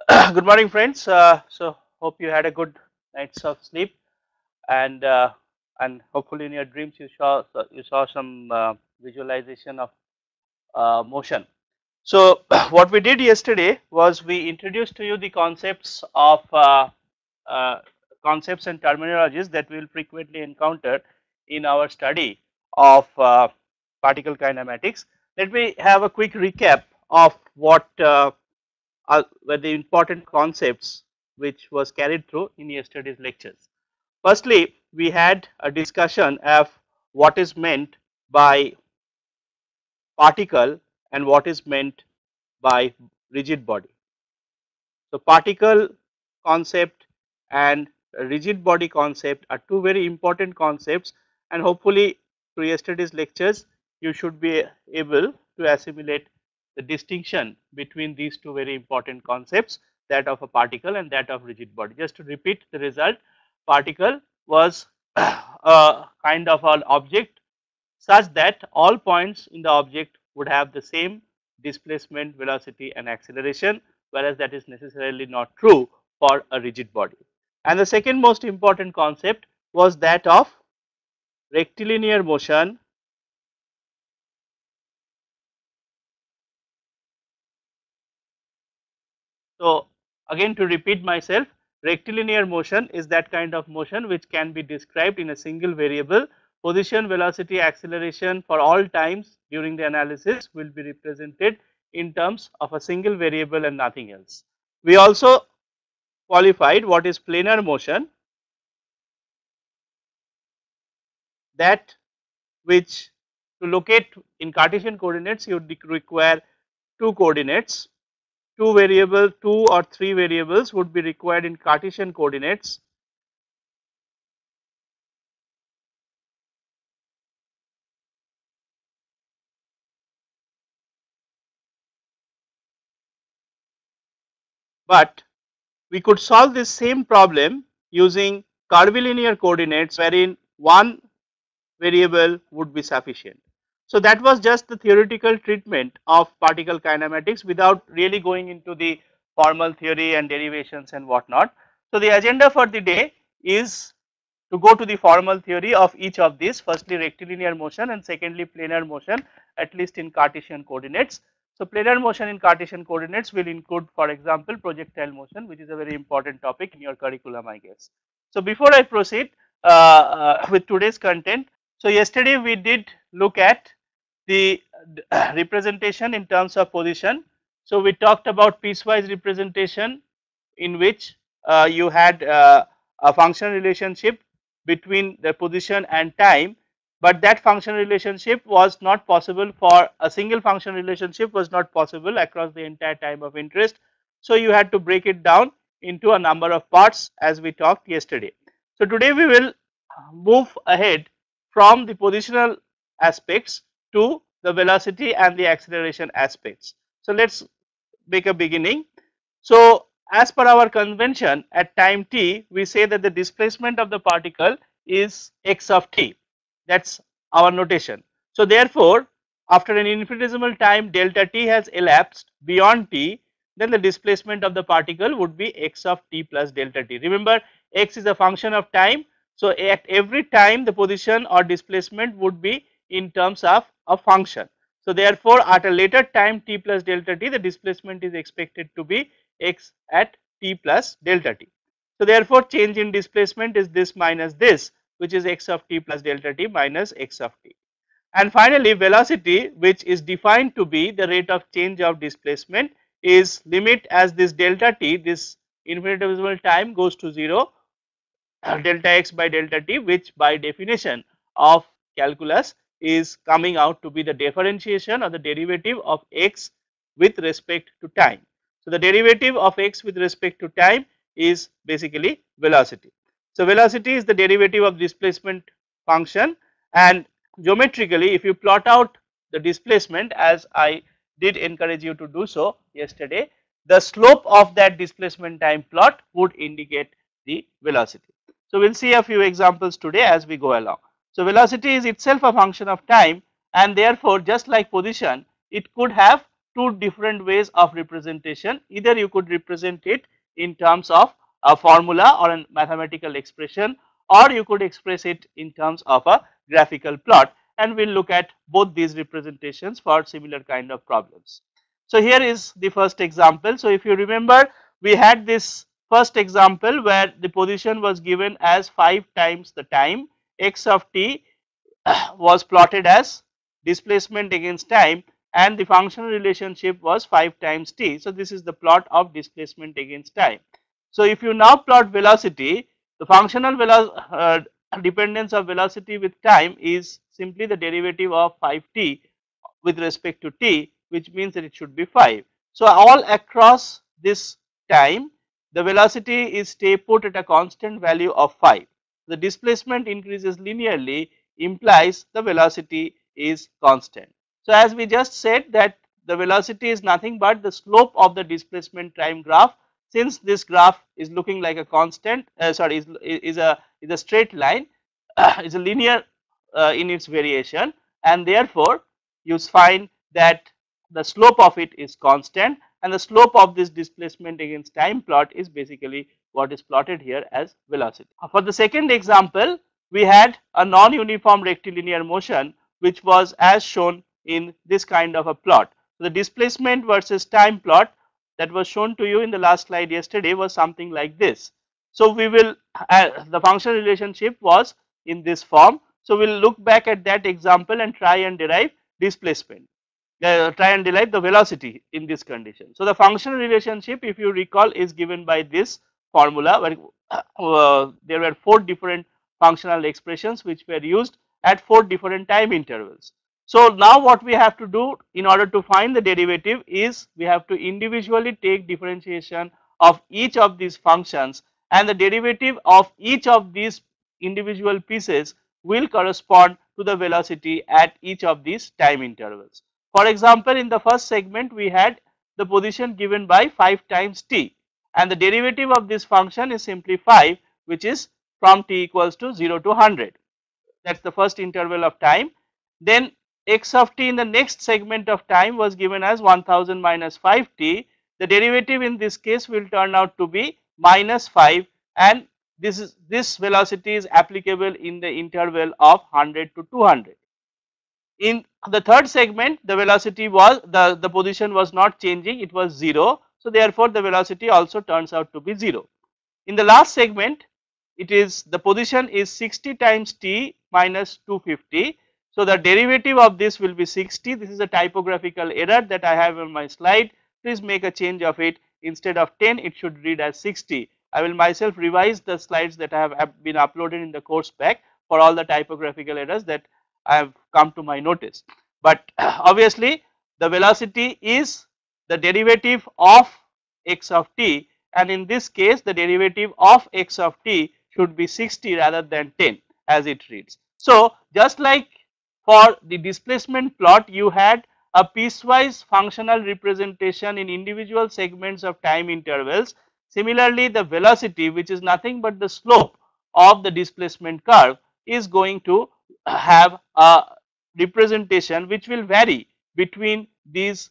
Good morning, friends. So hope you had a good night's of sleep, and hopefully in your dreams you saw some visualization of motion. So what we did yesterday was we introduced to you the concepts of uh, concepts and terminologies that we will frequently encounter in our study of particle kinematics. Let me have a quick recap of what were the important concepts which was carried through in yesterday's lectures. Firstly, we had a discussion of what is meant by particle and what is meant by rigid body. So, particle concept and rigid body concept are two very important concepts, and hopefully through yesterday's lectures you should be able to assimilate the distinction between these two very important concepts, that of a particle and that of rigid body. Just to repeat the result, particle was a kind of an object such that all points in the object would have the same displacement, velocity and acceleration, whereas that is necessarily not true for a rigid body. And the second most important concept was that of rectilinear motion. So again, to repeat myself, rectilinear motion is that kind of motion which can be described in a single variable. Position, velocity, acceleration for all times during the analysis will be represented in terms of a single variable and nothing else. We also qualified what is planar motion, that which to locate in Cartesian coordinates you would require two coordinates, two variable, two or three variables would be required in Cartesian coordinates. But we could solve this same problem using curvilinear coordinates wherein one variable would be sufficient. So that was just the theoretical treatment of particle kinematics without really going into the formal theory and derivations and whatnot. So the agenda for the day is to go to the formal theory of each of these, firstly rectilinear motion and secondly planar motion, at least in Cartesian coordinates. So planar motion in Cartesian coordinates will include, for example, projectile motion, which is a very important topic in your curriculum, I guess. So before I proceed with today's content, so yesterday we did look at the representation in terms of position. So we talked about piecewise representation in which you had a function relationship between the position and time, but that function relationship was not possible for a single function relationship was not possible across the entire time of interest. So you had to break it down into a number of parts as we talked yesterday. So today we will move ahead from the positional aspects to the velocity and the acceleration aspects. So let's make a beginning. So as per our convention, at time t we say that the displacement of the particle is x of t, that is our notation. So therefore after an infinitesimal time delta t has elapsed beyond t, then the displacement of the particle would be x of t plus delta t. Remember, x is a function of time, so at every time the position or displacement would be in terms of a function. So therefore at a later time t plus delta t, the displacement is expected to be x at t plus delta t. So therefore change in displacement is this minus this, which is x of t plus delta t minus x of t. And finally velocity, which is defined to be the rate of change of displacement, is limit as this delta t, this infinitesimal time goes to 0, delta x by delta t, which by definition of calculus is coming out to be the differentiation or the derivative of x with respect to time. So the derivative of x with respect to time is basically velocity. So velocity is the derivative of displacement function, and geometrically if you plot out the displacement, as I did encourage you to do so yesterday, the slope of that displacement time plot would indicate the velocity. So we will see a few examples today as we go along. So velocity is itself a function of time, and therefore just like position it could have two different ways of representation. Either you could represent it in terms of a formula or a mathematical expression, or you could express it in terms of a graphical plot, and we will look at both these representations for similar kind of problems. So, here is the first example. So, if you remember, we had this first example where the position was given as 5 times the time, x of t was plotted as displacement against time, and the functional relationship was 5 times t. So, this is the plot of displacement against time. So, if you now plot velocity, the functional dependence of velocity with time is simply the derivative of 5t with respect to t, which means that it should be 5. So, all across this time, the velocity is stay put at a constant value of 5. The displacement increases linearly, implies the velocity is constant. So, as we just said that the velocity is nothing but the slope of the displacement time graph. Since this graph is looking like a constant, is a straight line, is a linear in its variation, and therefore you find that the slope of it is constant, and the slope of this displacement against time plot is basically what is plotted here as velocity. For the second example, we had a non-uniform rectilinear motion which was as shown in this kind of a plot. So, the displacement versus time plot that was shown to you in the last slide yesterday was something like this. So, we will the functional relationship was in this form. So, we will look back at that example and try and derive displacement, try and derive the velocity in this condition. So, the functional relationship, if you recall, is given by this formula where there were 4 different functional expressions which were used at 4 different time intervals. So, now what we have to do in order to find the derivative is we have to individually take differentiation of each of these functions, and the derivative of each of these individual pieces will correspond to the velocity at each of these time intervals. For example, in the first segment we had the position given by 5 times t, and the derivative of this function is simply 5, which is from t equals to 0 to 100. That is the first interval of time. Then x of t in the next segment of time was given as 1000 minus 5t. The derivative in this case will turn out to be minus 5, and this velocity is applicable in the interval of 100 to 200. In the third segment, the velocity was the position was not changing, it was 0. So, therefore, the velocity also turns out to be 0. In the last segment, it is the position is 60 times t minus 250. So, the derivative of this will be 60. This is a typographical error that I have on my slide. Please make a change of it. Instead of 10, it should read as 60. I will myself revise the slides that have been uploaded in the course pack for all the typographical errors that I have come to my notice. But obviously, the velocity is the derivative of x of t, and in this case the derivative of x of t should be 60 rather than 10 as it reads. So, just like for the displacement plot, you had a piecewise functional representation in individual segments of time intervals. Similarly, the velocity, which is nothing but the slope of the displacement curve, is going to have a representation which will vary between these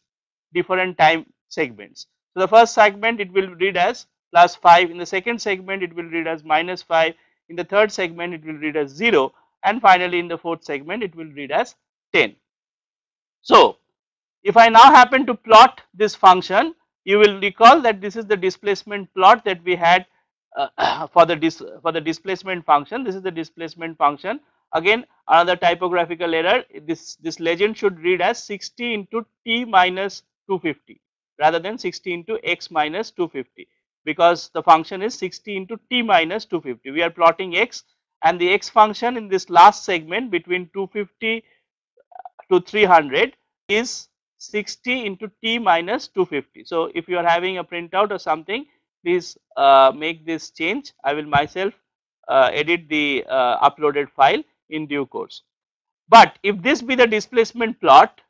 different time segments. So, the first segment it will read as plus 5, in the second segment it will read as minus 5, in the third segment it will read as 0, and finally in the fourth segment it will read as 10. So, if I now happen to plot this function, you will recall that this is the displacement plot that we had for the displacement function. This is the displacement function. Again, another typographical error. This legend should read as 60 into t minus 250 rather than 60 into x minus 250, because the function is 60 into t minus 250. We are plotting x, and the x function in this last segment between 250 to 300 is 60 into t minus 250. So, if you are having a printout or something, please make this change. I will myself edit the uploaded file in due course. But if this be the displacement plot,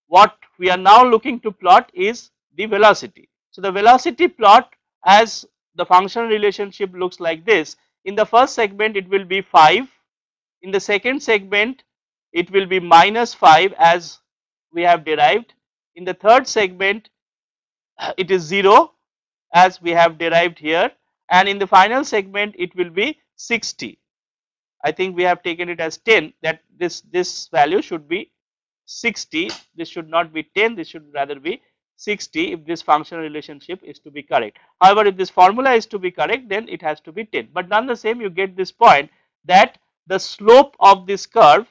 what we are now looking to plot is the velocity. So, the velocity plot as the function relationship looks like this. In the first segment it will be 5, in the second segment it will be minus 5 as we have derived, in the third segment it is 0 as we have derived here, and in the final segment it will be 60. I think we have taken it as 10, that this value should be 60. This should not be 10, this should rather be 60 if this functional relationship is to be correct. However, if this formula is to be correct, then it has to be 10. But none the same, you get this point that the slope of this curve,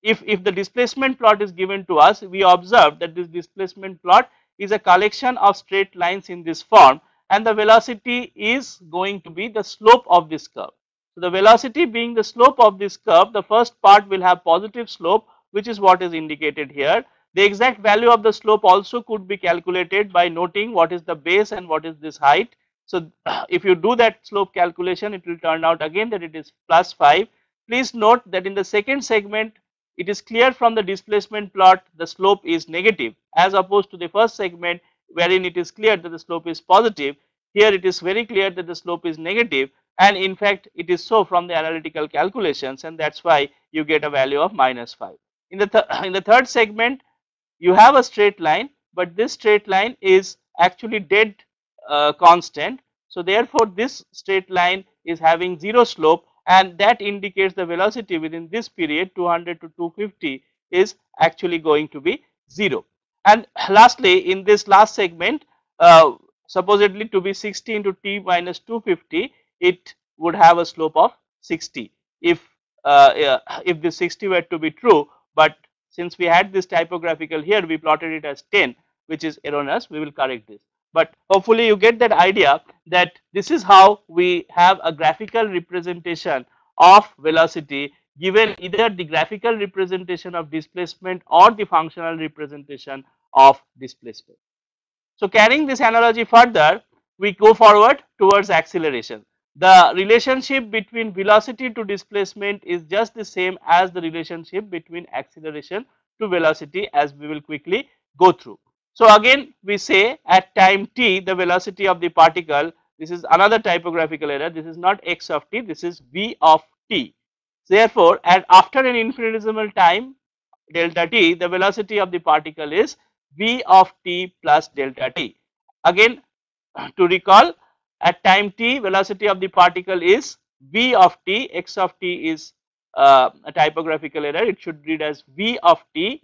if the displacement plot is given to us, we observe that this displacement plot is a collection of straight lines in this form, and the velocity is going to be the slope of this curve. So, the velocity being the slope of this curve, the first part will have positive slope, which is what is indicated here. The exact value of the slope also could be calculated by noting what is the base and what is this height. So, if you do that slope calculation, it will turn out again that it is plus 5. Please note that in the second segment, it is clear from the displacement plot the slope is negative, as opposed to the first segment wherein it is clear that the slope is positive. Here it is very clear that the slope is negative, and in fact it is so from the analytical calculations, and that is why you get a value of minus 5. In the third segment you have a straight line, but this straight line is actually dead constant. So, therefore, this straight line is having 0 slope, and that indicates the velocity within this period 200 to 250 is actually going to be 0. And lastly, in this last segment, supposedly to be 60 into t minus 250, it would have a slope of 60 if this 60 were to be true, but since we had this typographical here, we plotted it as 10, which is erroneous. We will correct this, but hopefully you get that idea that this is how we have a graphical representation of velocity given either the graphical representation of displacement or the functional representation of displacement. So, carrying this analogy further, we go forward towards acceleration. The relationship between velocity to displacement is just the same as the relationship between acceleration to velocity, as we will quickly go through. So, again we say at time t the velocity of the particle, this is another typographical error, this is not x of t, this is v of t. Therefore, after an infinitesimal time delta t, the velocity of the particle is v of t plus delta t. Again, to recall, at time t velocity of the particle is v of t, x of t is a typographical error, it should read as v of t.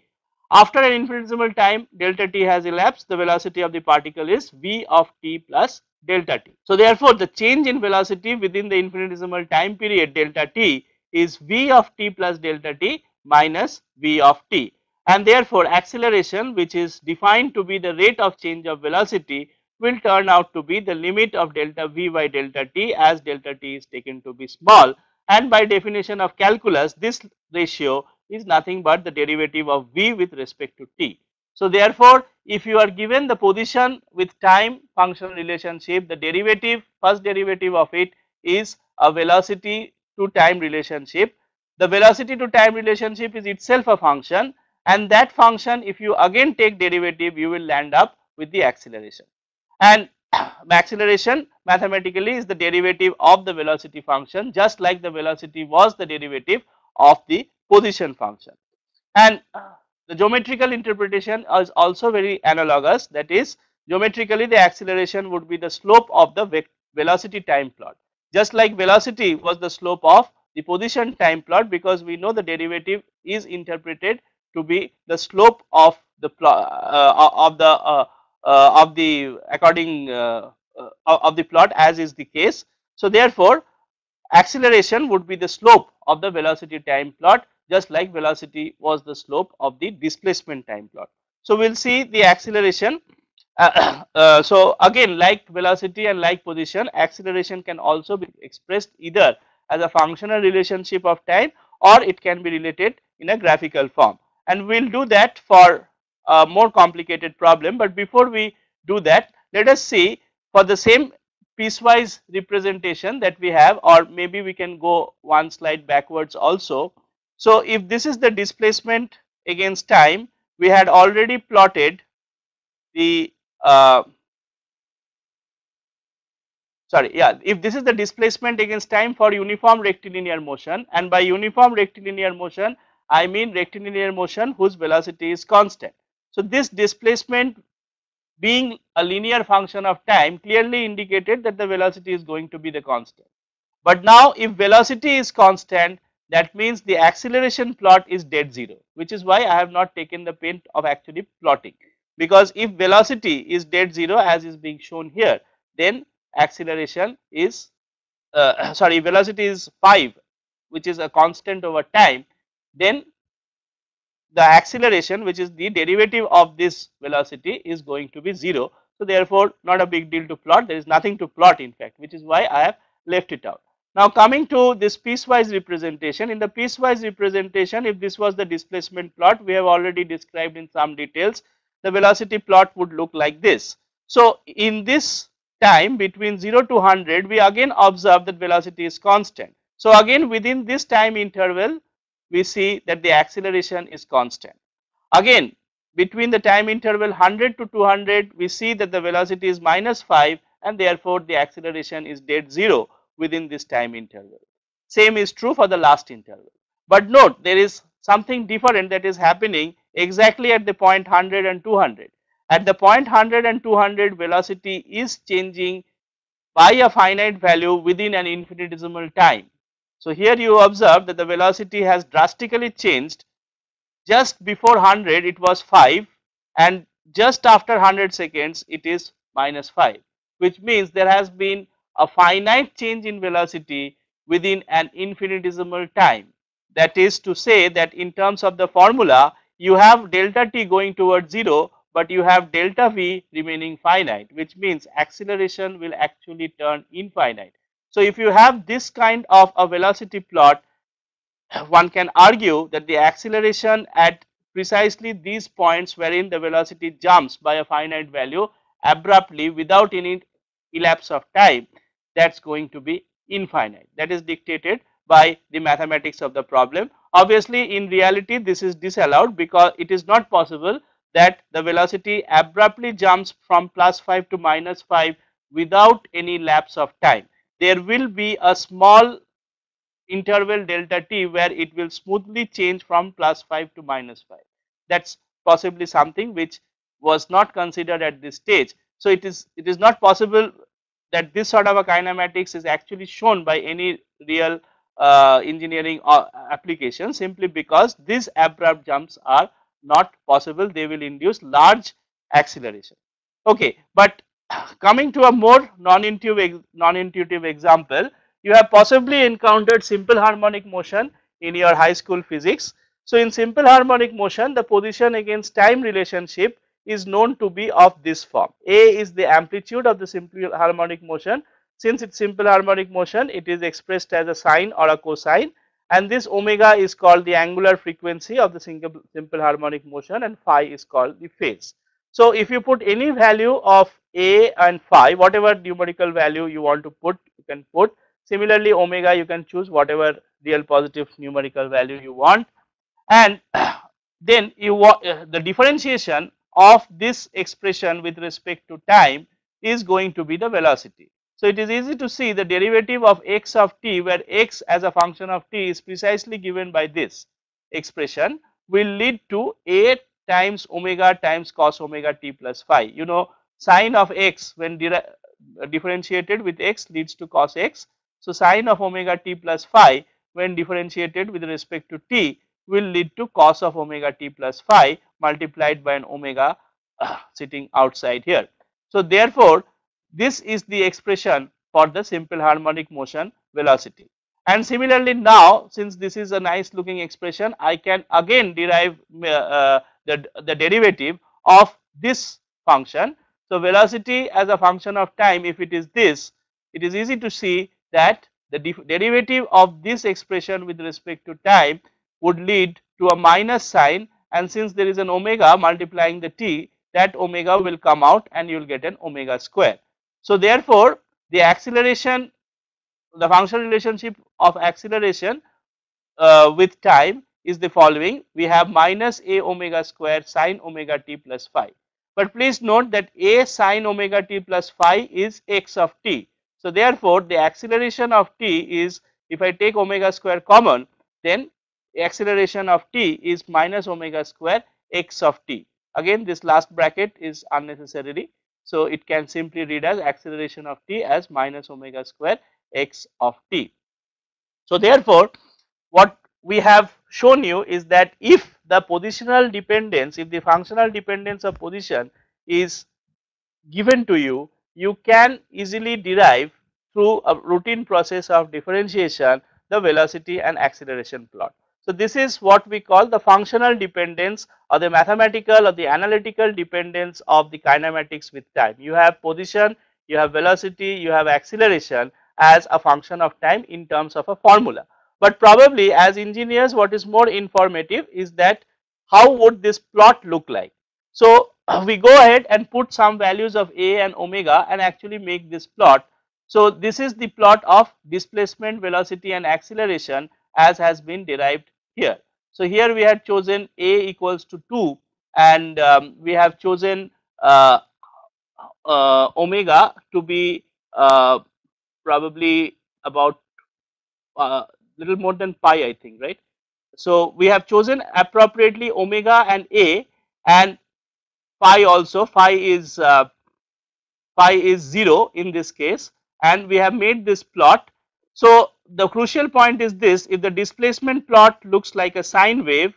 After an infinitesimal time delta t has elapsed, the velocity of the particle is v of t plus delta t. So, therefore, the change in velocity within the infinitesimal time period delta t is v of t plus delta t minus v of t, and therefore, acceleration, which is defined to be the rate of change of velocity, will turn out to be the limit of delta v by delta t, as delta t is taken to be small, and by definition of calculus this ratio is nothing but the derivative of v with respect to t. So, therefore, if you are given the position with time functional relationship, the derivative, first derivative of it is a velocity to time relationship. The velocity to time relationship is itself a function, and that function, if you again take derivative, you will land up with the acceleration, and acceleration mathematically is the derivative of the velocity function, just like the velocity was the derivative of the position function. And the geometrical interpretation is also very analogous, that is, geometrically the acceleration would be the slope of the velocity time plot, just like velocity was the slope of the position time plot, because we know the derivative is interpreted to be the slope of the plot of the according of the plot, as is the case. So, therefore, acceleration would be the slope of the velocity time plot, just like velocity was the slope of the displacement time plot. So, we will see the acceleration. So, again, like velocity and like position, acceleration can also be expressed either as a functional relationship of time, or it can be related in a graphical form, and we will do that for a more complicated problem. But before we do that, let us see for the same piecewise representation that we have, or maybe we can go one slide backwards also. So, if this is the displacement against time, we had already plotted the if this is the displacement against time for uniform rectilinear motion, and by uniform rectilinear motion I mean rectilinear motion whose velocity is constant. So this displacement being a linear function of time clearly indicated that the velocity is going to be the constant. But now if velocity is constant, that means the acceleration plot is dead zero, which is why I have not taken the pain of actually plotting, because if velocity is dead zero as is being shown here, then acceleration is sorry, velocity is 5, which is a constant over time, then the acceleration, which is the derivative of this velocity, is going to be 0. So therefore not a big deal to plot, there is nothing to plot in fact, which is why I have left it out. Now coming to this piecewise representation, in the piecewise representation, if this was the displacement plot, we have already described in some details, the velocity plot would look like this. So in this time between 0 to 100, we again observe that velocity is constant. So again within this time interval, we see that the acceleration is constant. Again, between the time interval 100 to 200, we see that the velocity is -5 and therefore the acceleration is dead zero within this time interval. Same is true for the last interval. But note, there is something different that is happening exactly at the point 100 and 200. At the point 100 and 200, velocity is changing by a finite value within an infinitesimal time. So here you observe that the velocity has drastically changed. Just before 100 it was 5 and just after 100 seconds it is -5, which means there has been a finite change in velocity within an infinitesimal time. That is to say that in terms of the formula, you have delta t going towards 0, but you have delta v remaining finite, which means acceleration will actually turn infinite. So if you have this kind of a velocity plot, one can argue that the acceleration at precisely these points wherein the velocity jumps by a finite value abruptly without any elapse of time, that's going to be infinite. That is dictated by the mathematics of the problem. Obviously in reality this is disallowed because it is not possible that the velocity abruptly jumps from +5 to -5 without any lapse of time. There will be a small interval delta t where it will smoothly change from +5 to -5. That's possibly something which was not considered at this stage. So it is not possible that this sort of a kinematics is actually shown by any real engineering application, simply because these abrupt jumps are not possible. They will induce large acceleration. Okay, but coming to a more non-intuitive example, you have possibly encountered simple harmonic motion in your high school physics. So in simple harmonic motion, the position against time relationship is known to be of this form. A is the amplitude of the simple harmonic motion. Since it's simple harmonic motion, it is expressed as a sine or a cosine, and this omega is called the angular frequency of the simple harmonic motion, and phi is called the phase. So if you put any value of a and phi, whatever numerical value you want to put, you can put. Similarly, omega you can choose whatever real positive numerical value you want, and then you the differentiation of this expression with respect to time is going to be the velocity. So it is easy to see the derivative of x of t, where x as a function of t is precisely given by this expression, will lead to a times omega times cos omega t plus phi. You know, sine of x when differentiated with x leads to cos x. So sine of omega t plus phi when differentiated with respect to t will lead to cos of omega t plus phi multiplied by an omega sitting outside here. So therefore this is the expression for the simple harmonic motion velocity. And similarly now, since this is a nice looking expression, I can again derive the derivative of this function. So velocity as a function of time, if it is this, it is easy to see that the derivative of this expression with respect to time would lead to a minus sign, and since there is an omega multiplying the t, that omega will come out and you will get an omega square. So therefore the acceleration, the functional relationship of acceleration with time is the following. We have minus a omega square sine omega t plus phi. But please note that a sine omega t plus phi is x of t. So therefore the acceleration of t is, if I take omega square common, then acceleration of t is minus omega square x of t. again this last bracket is unnecessary. So it can simply read as acceleration of t as minus omega square x of t. So therefore, what we have shown you is that if the positional dependence, if the functional dependence of position is given to you, you can easily derive through a routine process of differentiation the velocity and acceleration plot. So this is what we call the functional dependence or the mathematical or the analytical dependence of the kinematics with time. You have position, you have velocity, you have acceleration as a function of time in terms of a formula. But probably as engineers, what is more informative is that how would this plot look like. So we go ahead and put some values of a and omega and actually make this plot. So this is the plot of displacement, velocity and acceleration as has been derived here. So here we had chosen a equals to 2 and we have chosen omega to be probably about little more than pi, I think, right. So we have chosen appropriately omega and a, and phi also. Phi is 0 in this case, and we have made this plot. So the crucial point is this: if the displacement plot looks like a sine wave,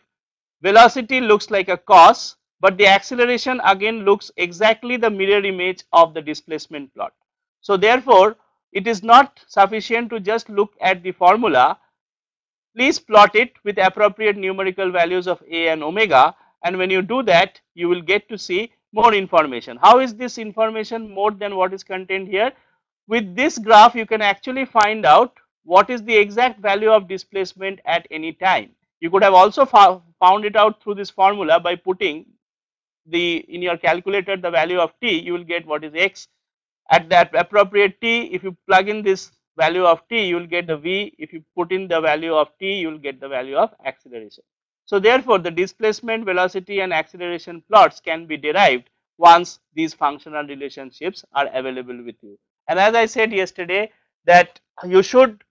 velocity looks like a cos, but the acceleration again looks exactly the mirror image of the displacement plot. So therefore it is not sufficient to just look at the formula. Please plot it with appropriate numerical values of a and omega, and when you do that you will get to see more information. How is this information more than what is contained here? With this graph you can actually find out what is the exact value of displacement at any time. You could have also found it out through this formula by putting the in your calculator the value of t. You will get what is x at that appropriate t. If you plug in this value of t, you will get the v. If you put in the value of t, you will get the value of acceleration. So therefore the displacement, velocity and acceleration plots can be derived once these functional relationships are available with you. And as I said yesterday, that you should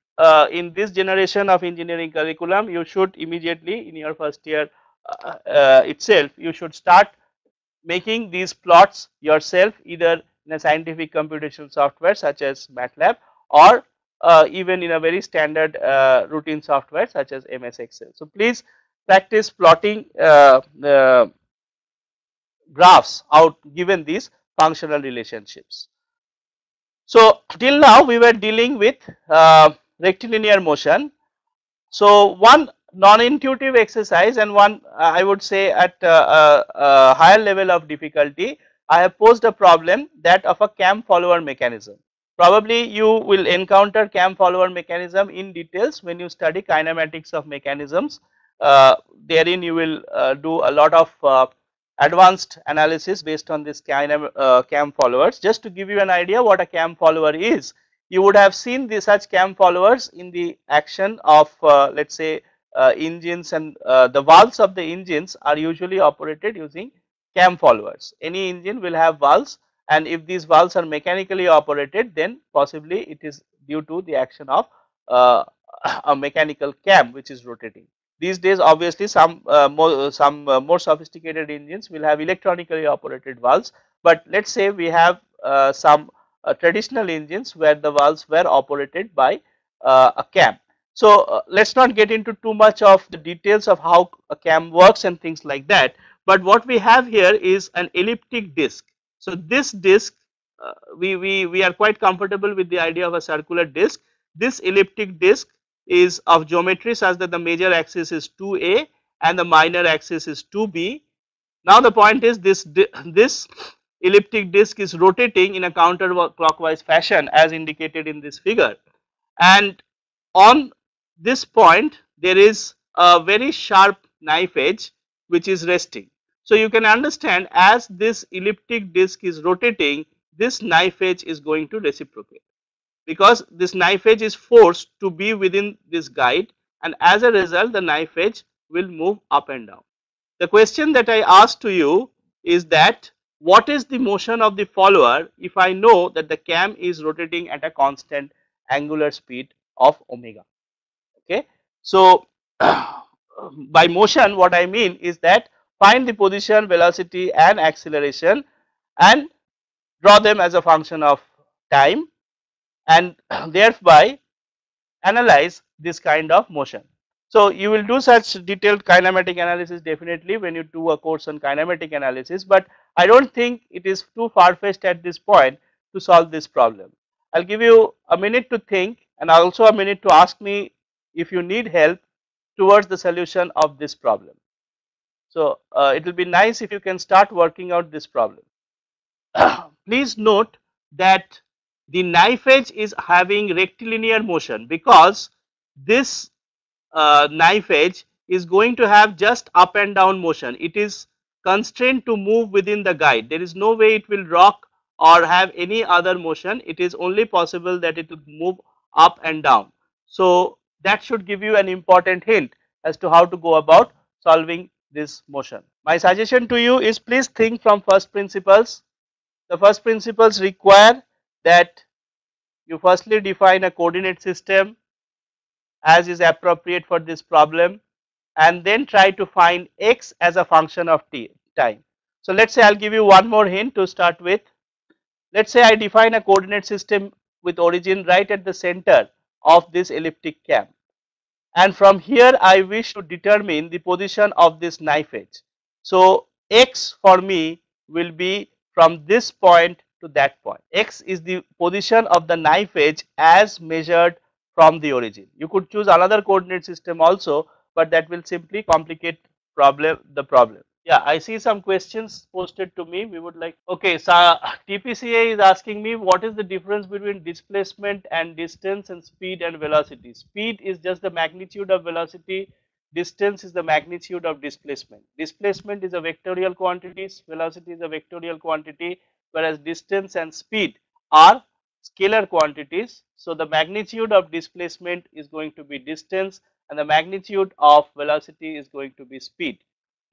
in this generation of engineering curriculum, you should immediately in your first year itself, you should start making these plots yourself, either in a scientific computational software such as MATLAB, or even in a very standard routine software such as MS Excel. So please practice plotting the graphs out given these functional relationships. So till now we were dealing with rectilinear motion. So one non-intuitive exercise and one I would say at a higher level of difficulty, I have posed a problem that of a cam follower mechanism. Probably you will encounter cam follower mechanism in details when you study kinematics of mechanisms. Therein you will do a lot of advanced analysis based on this cam followers. Just to give you an idea what a cam follower is, you would have seen the such cam followers in the action of let us say engines, and the valves of the engines are usually operated using cam followers. Any engine will have valves, and if these valves are mechanically operated, then possibly it is due to the action of a mechanical cam which is rotating. These days obviously some more sophisticated engines will have electronically operated valves, but let us say we have some traditional engines where the valves were operated by a cam. So let us not get into too much of the details of how a cam works and things like that, but what we have here is an elliptic disc. So this disc we are quite comfortable with the idea of a circular disc. This elliptic disc is of geometry such that the major axis is 2a and the minor axis is 2b. Now the point is this elliptic disc is rotating in a counterclockwise fashion as indicated in this figure, and on this point there is a very sharp knife edge which is resting. So you can understand as this elliptic disc is rotating, this knife edge is going to reciprocate, because this knife edge is forced to be within this guide, and as a result the knife edge will move up and down. The question that I asked to you is that what is the motion of the follower if I know that the cam is rotating at a constant angular speed of omega. Okay. So by motion what I mean is that find the position, velocity and acceleration and draw them as a function of time, and thereby analyze this kind of motion. So, you will do such detailed kinematic analysis definitely when you do a course on kinematic analysis, but I do not think it is too far fetched at this point to solve this problem. I will give you a minute to think and also a minute to ask me if you need help towards the solution of this problem. So, it will be nice if you can start working out this problem. Please note that the knife edge is having rectilinear motion because this knife edge is going to have just up and down motion. It is constrained to move within the guide. There is no way it will rock or have any other motion. It is only possible that it will move up and down. So, that should give you an important hint as to how to go about solving this motion. My suggestion to you is please think from first principles. The first principles require that you firstly define a coordinate system as is appropriate for this problem and then try to find x as a function of time. So, let us say I will give you one more hint to start with. Let us say I define a coordinate system with origin right at the center of this elliptic cam, and from here I wish to determine the position of this knife edge. So, x for me will be from this point to that point. X is the position of the knife edge as measured from the origin. You could choose another coordinate system also, but that will simply complicate the problem. Yeah, I see some questions posted to me. We would like, okay, so TPCA is asking me what is the difference between displacement and distance and speed and velocity. Speed is just the magnitude of velocity, distance is the magnitude of displacement. Displacement is a vectorial quantity, velocity is a vectorial quantity, whereas distance and speed are scalar quantities. So, the magnitude of displacement is going to be distance and the magnitude of velocity is going to be speed.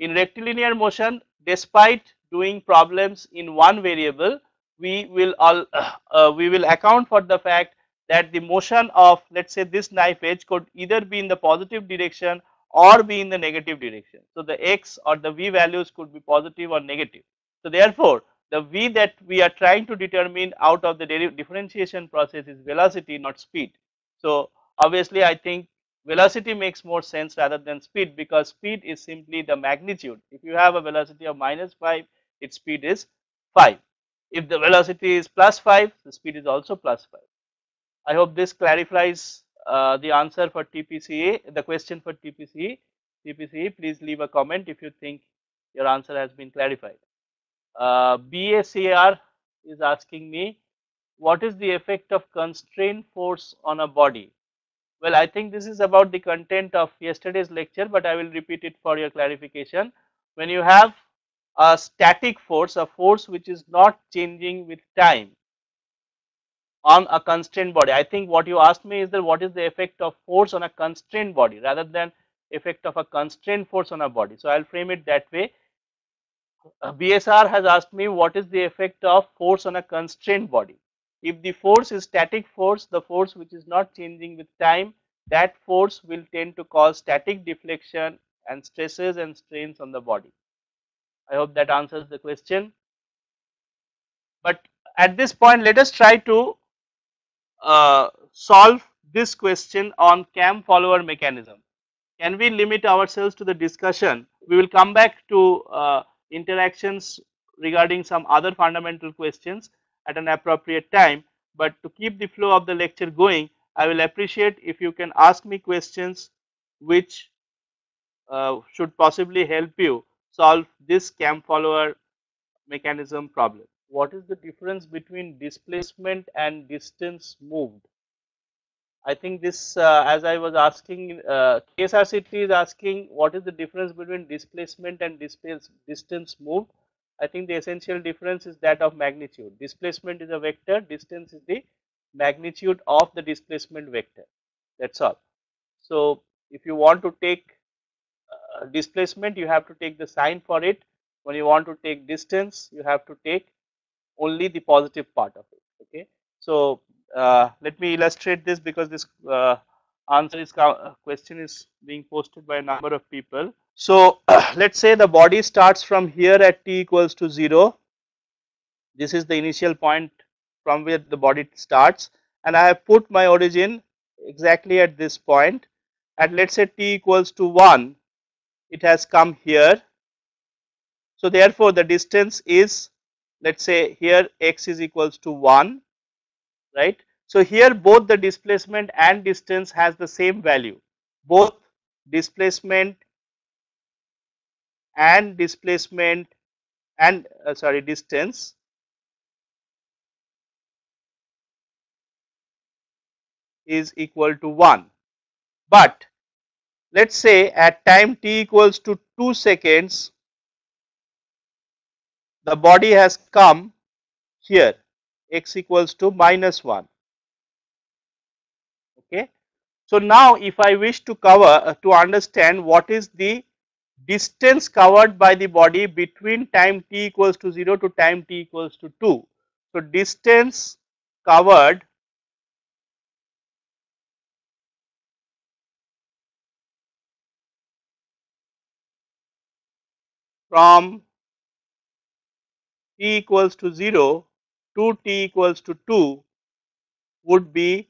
In rectilinear motion, despite doing problems in one variable, we will account for the fact that the motion of, let us say, this knife edge could either be in the positive direction or be in the negative direction. So, the x or the v values could be positive or negative. So, therefore, the v that we are trying to determine out of the differentiation process is velocity, not speed. So, obviously, I think velocity makes more sense rather than speed, because speed is simply the magnitude. If you have a velocity of -5, its speed is 5. If the velocity is +5, the speed is also +5. I hope this clarifies the answer for TPCA, the question for TPCA. TPCA, please leave a comment if you think your answer has been clarified. BACR is asking me, what is the effect of constraint force on a body? Well, I think this is about the content of yesterday's lecture, but I will repeat it for your clarification. When you have a static force, a force which is not changing with time on a constrained body, I think what you asked me is that what is the effect of force on a constrained body rather than effect of a constrained force on a body. So, I will frame it that way. BSR has asked me what is the effect of force on a constrained body. If the force is static force, the force which is not changing with time, that force will tend to cause static deflection and stresses and strains on the body. I hope that answers the question. But at this point, let us try to solve this question on cam follower mechanism. Can we limit ourselves to the discussion? We will come back to interactions regarding some other fundamental questions at an appropriate time, but to keep the flow of the lecture going, I will appreciate if you can ask me questions which should possibly help you solve this cam follower mechanism problem. What is the difference between displacement and distance moved? I think this, as I was asking, KSRCT is asking what is the difference between displacement and distance moved. I think the essential difference is that of magnitude. Displacement is a vector, distance is the magnitude of the displacement vector. That's all. So, if you want to take displacement, you have to take the sign for it. When you want to take distance, you have to take only the positive part of it. Okay. So, let me illustrate this because this answer is question is being posted by a number of people. So let's say the body starts from here at t equals to 0. This is the initial point from where the body starts, and I have put my origin exactly at this point. At let's say t equals to 1, it has come here. So therefore the distance is, let's say here x is equals to 1, right. So here both the displacement and distance has the same value. Both displacement and distance is equal to 1. But let's say at time t equals to 2 seconds, the body has come here, x equals to -1. Okay. So now if I wish to to understand what is the distance covered by the body between time t equals to 0 to time t equals to 2. So distance covered from t equals to 0 to t equals to 2 would be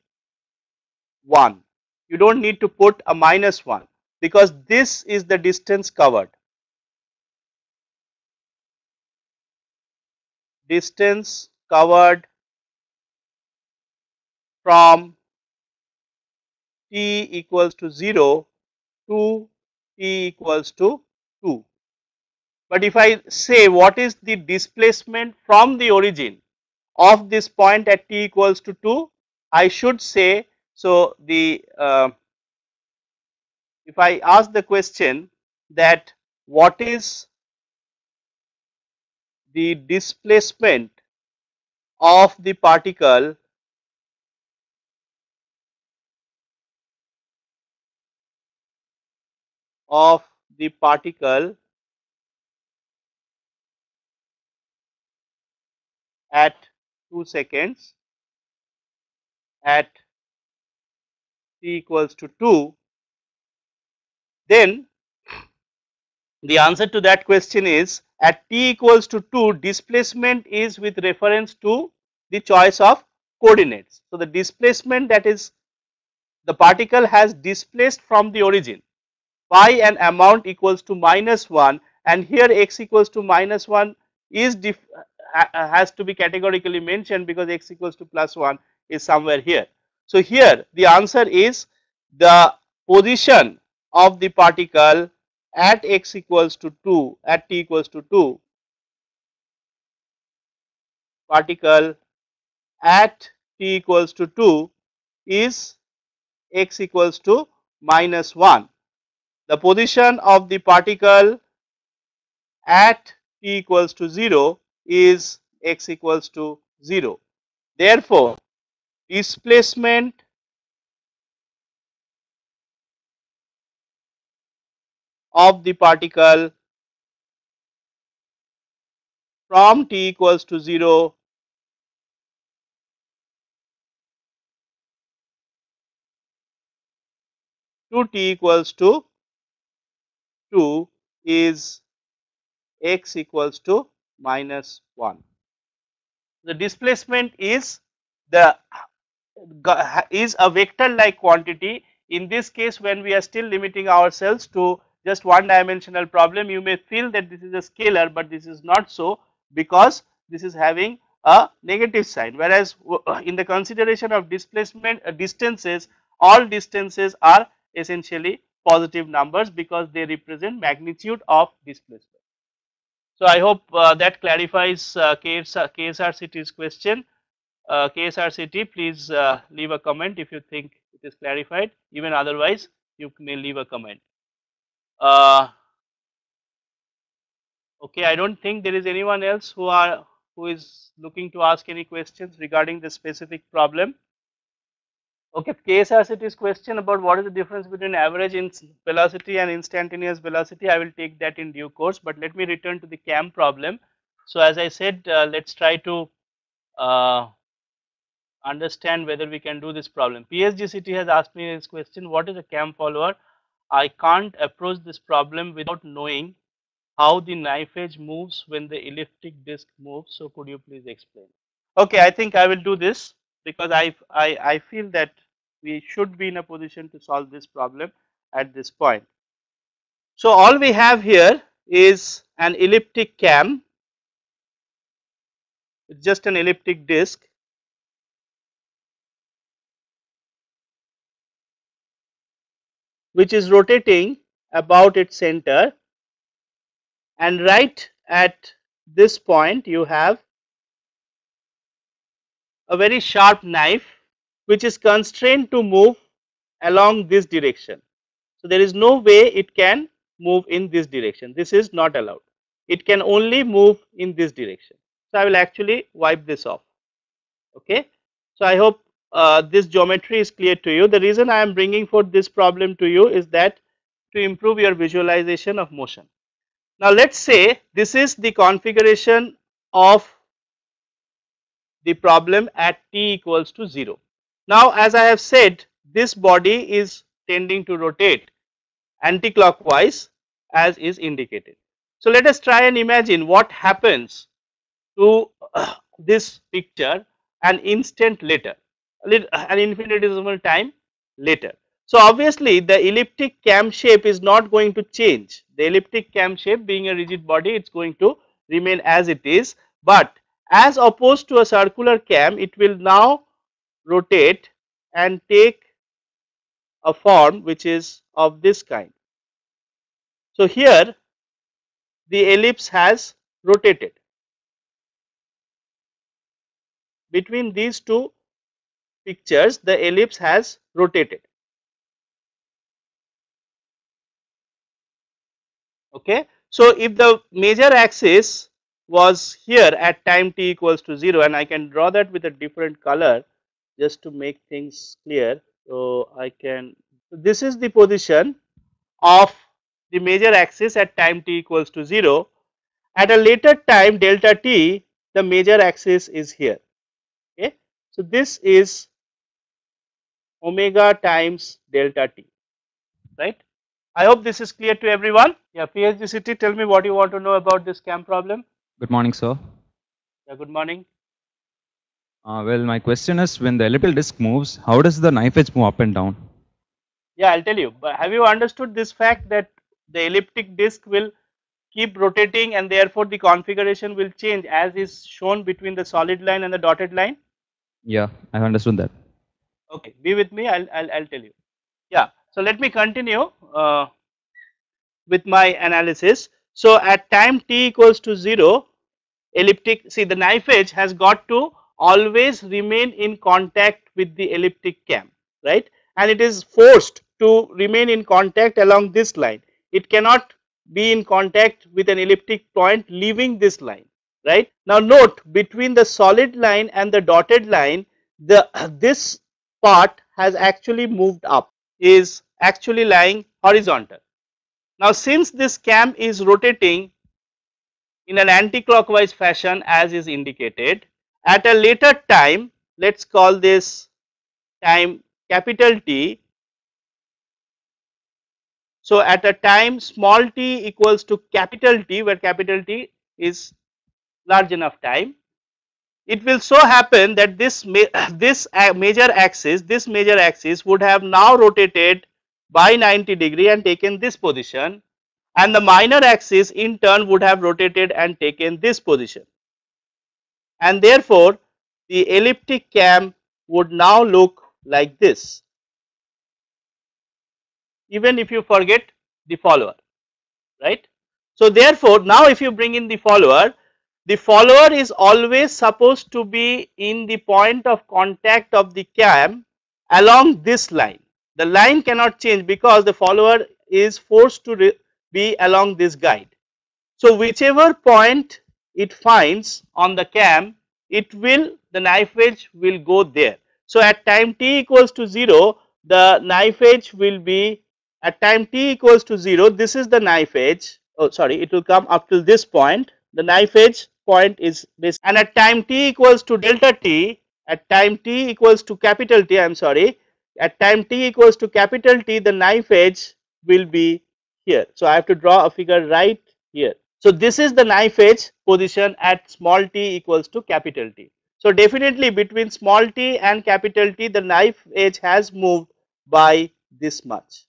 1. You don't need to put a -1 because this is the distance covered. Distance covered from t equals to 0 to t equals to 2. But if I say what is the displacement from the origin of this point at t equals to 2, I should say, so the if I ask the question that what is the displacement of the particle of the particle at 2 seconds at t equals to 2, then the answer to that question is at t equals to 2, displacement is with reference to the choice of coordinates. So the displacement, that is the particle has displaced from the origin by an amount equals to -1, and here x equals to -1 is has to be categorically mentioned because x equals to +1 is somewhere here. So here the answer is the position of the particle at x equals to 2, at t equals to 2, particle at t equals to 2 is x equals to -1. The position of the particle at t equals to 0 is x equals to 0. Therefore, displacement of the particle from t equals to 0 to t equals to 2 is x equals to -1. The displacement is the is a vector like quantity. In this case, when we are still limiting ourselves to just one dimensional problem, you may feel that this is a scalar, but this is not so because this is having a negative sign, whereas in the consideration of displacement distances, all distances are essentially positive numbers because they represent magnitude of displacement. So I hope that clarifies KSRCT's question. KSRCT, please leave a comment if you think it is clarified. Even otherwise, you may leave a comment. Uh, okay, I don't think there is anyone else who is looking to ask any questions regarding the specific problem. Okay, KSRCT's question about what is the difference between average velocity and instantaneous velocity, I will take that in due course. But let me return to the CAM problem. So as I said, let's try to uh, understand whether we can do this problem. PSGCT has asked me this question, what is a CAM follower? I can't approach this problem without knowing how the knife edge moves when the elliptic disc moves. So could you please explain? Okay, I think I will do this because I feel that we should be in a position to solve this problem at this point. So all we have here is an elliptic cam, it's just an elliptic disc which is rotating about its center, and right at this point you have a very sharp knife which is constrained to move along this direction. So there is no way it can move in this direction. This is not allowed. It can only move in this direction. So I will actually wipe this off. Okay. So I hope this geometry is clear to you. The reason I am bringing forth this problem to you is that to improve your visualization of motion. Now let's say this is the configuration of the problem at t equals to 0. Now as I have said, this body is tending to rotate anti-clockwise as is indicated. So let us try and imagine what happens to this picture an instant later, an infinitesimal time later. So obviously the elliptic cam shape is not going to change. The elliptic cam shape, being a rigid body, it's going to remain as it is, but as opposed to a circular cam, it will now rotate and take a form which is of this kind. So here the ellipse has rotated. Between these two pictures, the ellipse has rotated. Okay. So if the major axis was here at time t equals to 0, and I can draw that with a different color just to make things clear. So I can, so this is the position of the major axis at time t equals to 0. At a later time delta t, the major axis is here. Okay. So this is omega times delta t, right. I hope this is clear to everyone. Yeah, PhD City, tell me what you want to know about this cam problem. Good morning, sir. Yeah, good morning. Well, my question is, when the elliptical disc moves, how does the knife edge move up and down? Yeah, I'll tell you. But have you understood this fact that the elliptic disc will keep rotating and therefore the configuration will change as is shown between the solid line and the dotted line? Yeah, I understood that. Okay, be with me. I'll tell you. Yeah. So let me continue with my analysis. So at time t equals to 0, elliptic, see the knife edge has got to always remain in contact with the elliptic cam, right, and it is forced to remain in contact along this line. It cannot be in contact with an elliptic point leaving this line, right. Now note, between the solid line and the dotted line, the this part has actually moved up, is actually lying horizontal. Now since this cam is rotating in an anti-clockwise fashion as is indicated, at a later time, let us call this time capital T. So at a time small t equals to capital T, where capital T is large enough time, it will so happen that this major axis would have now rotated by 90° and taken this position, and the minor axis in turn would have rotated and taken this position, and therefore the elliptic cam would now look like this, even if you forget the follower, right. So therefore now if you bring in the follower is always supposed to be in the point of contact of the cam along this line. The line cannot change because the follower is forced to be along this guide. So whichever point it finds on the cam, the knife edge will go there. So at time t equals to 0, the knife edge will be at time t equals to 0, this is the knife edge, oh sorry, it will come up till this point, the knife edge point is this, and at time t equals to delta t, at time t equals to capital T, I am sorry, at time t equals to capital T, the knife edge will be here. So I have to draw a figure right here. So this is the knife edge position at small t equals to capital T. So definitely between small t and capital T, the knife edge has moved by this much.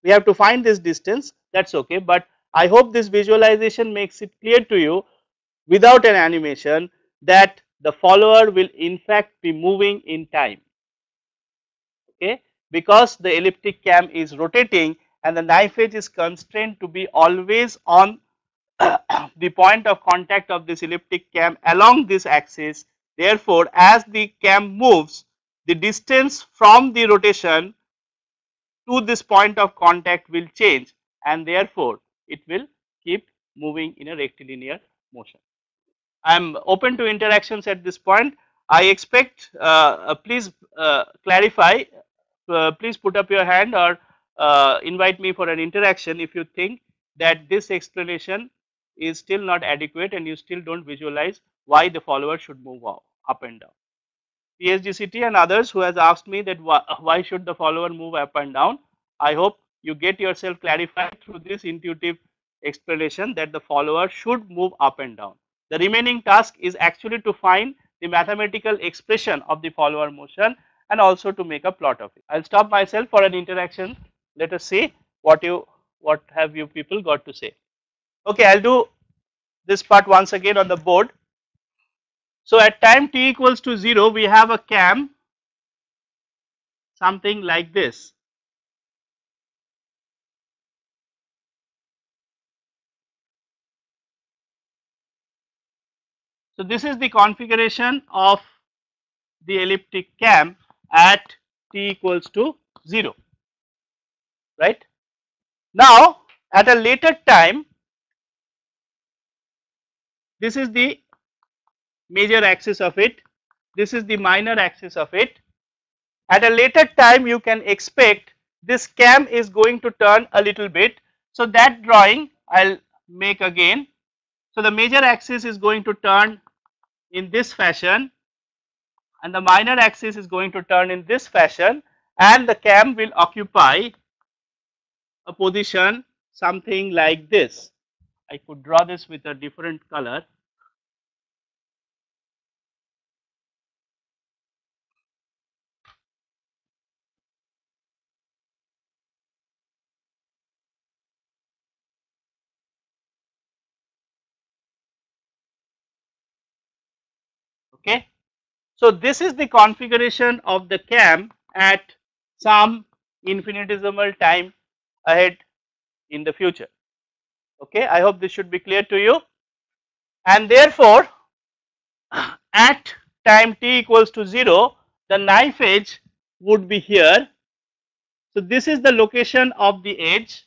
We have to find this distance, that's okay, but I hope this visualization makes it clear to you without an animation that the follower will in fact be moving in time, okay, because the elliptic cam is rotating and the knife edge is constrained to be always on the point of contact of this elliptic cam along this axis. Therefore, as the cam moves, the distance from the rotation to this point of contact will change and therefore it will keep moving in a rectilinear motion. I am open to interactions at this point. I expect please clarify, please put up your hand or invite me for an interaction if you think that this explanation is still not adequate and you still do not visualize why the follower should move up and down. PhDCT and others who has asked me that why should the follower move up and down. I hope you get yourself clarified through this intuitive explanation that the follower should move up and down. The remaining task is actually to find the mathematical expression of the follower motion and also to make a plot of it. I will stop myself for an interaction. Let us see what have you people got to say. Okay, I will do this part once again on the board. So at time t equals to 0, we have a cam something like this. So this is the configuration of the elliptic cam at t equals to 0, right. Now at a later time, this is the major axis of it, this is the minor axis of it. At a later time you can expect this cam is going to turn a little bit. So that drawing I will make again. So the major axis is going to turn in this fashion and the minor axis is going to turn in this fashion and the cam will occupy a position something like this. I could draw this with a different color. Okay. So this is the configuration of the cam at some infinitesimal time ahead in the future. Okay, I hope this should be clear to you. And therefore, at time t equals to 0, the knife edge would be here. So this is the location of the edge.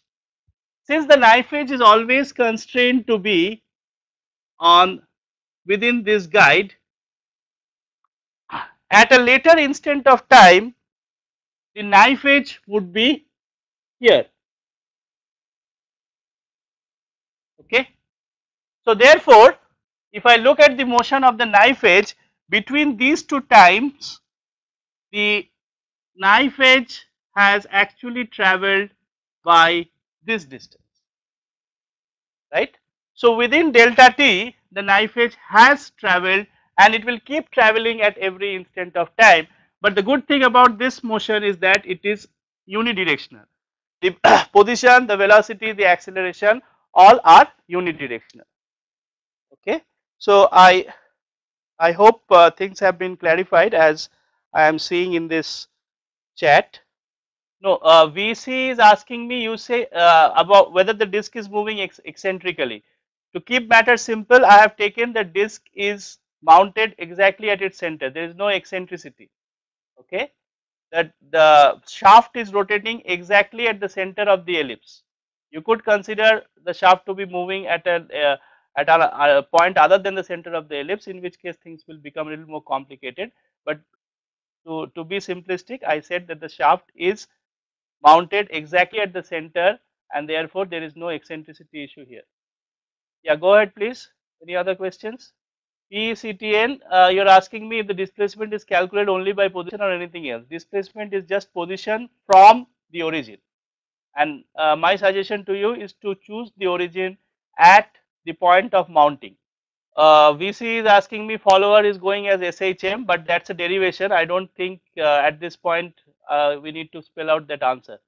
Since the knife edge is always constrained to be on within this guide, at a later instant of time, the knife edge would be here. Okay. So therefore, if I look at the motion of the knife edge between these two times, the knife edge has actually traveled by this distance, right. So within delta t, the knife edge has traveled and it will keep traveling at every instant of time. But the good thing about this motion is that it is unidirectional. The position, the velocity, the acceleration all are unidirectional. Okay. So I hope things have been clarified as I am seeing in this chat. No, VC is asking me, you say about whether the disk is moving eccentrically. To keep matters simple, I have taken the disk is mounted exactly at its center. There is no eccentricity. Okay, that the shaft is rotating exactly at the center of the ellipse. You could consider the shaft to be moving at a point other than the center of the ellipse, in which case things will become a little more complicated. But to be simplistic, I said that the shaft is mounted exactly at the center and therefore there is no eccentricity issue here. Yeah, go ahead please. Any other questions? PCTN, you're asking me if the displacement is calculated only by position or anything else. Displacement is just position from the origin and my suggestion to you is to choose the origin at the point of mounting. VC is asking me follower is going as SHM, but that's a derivation. I don't think at this point we need to spell out that answer.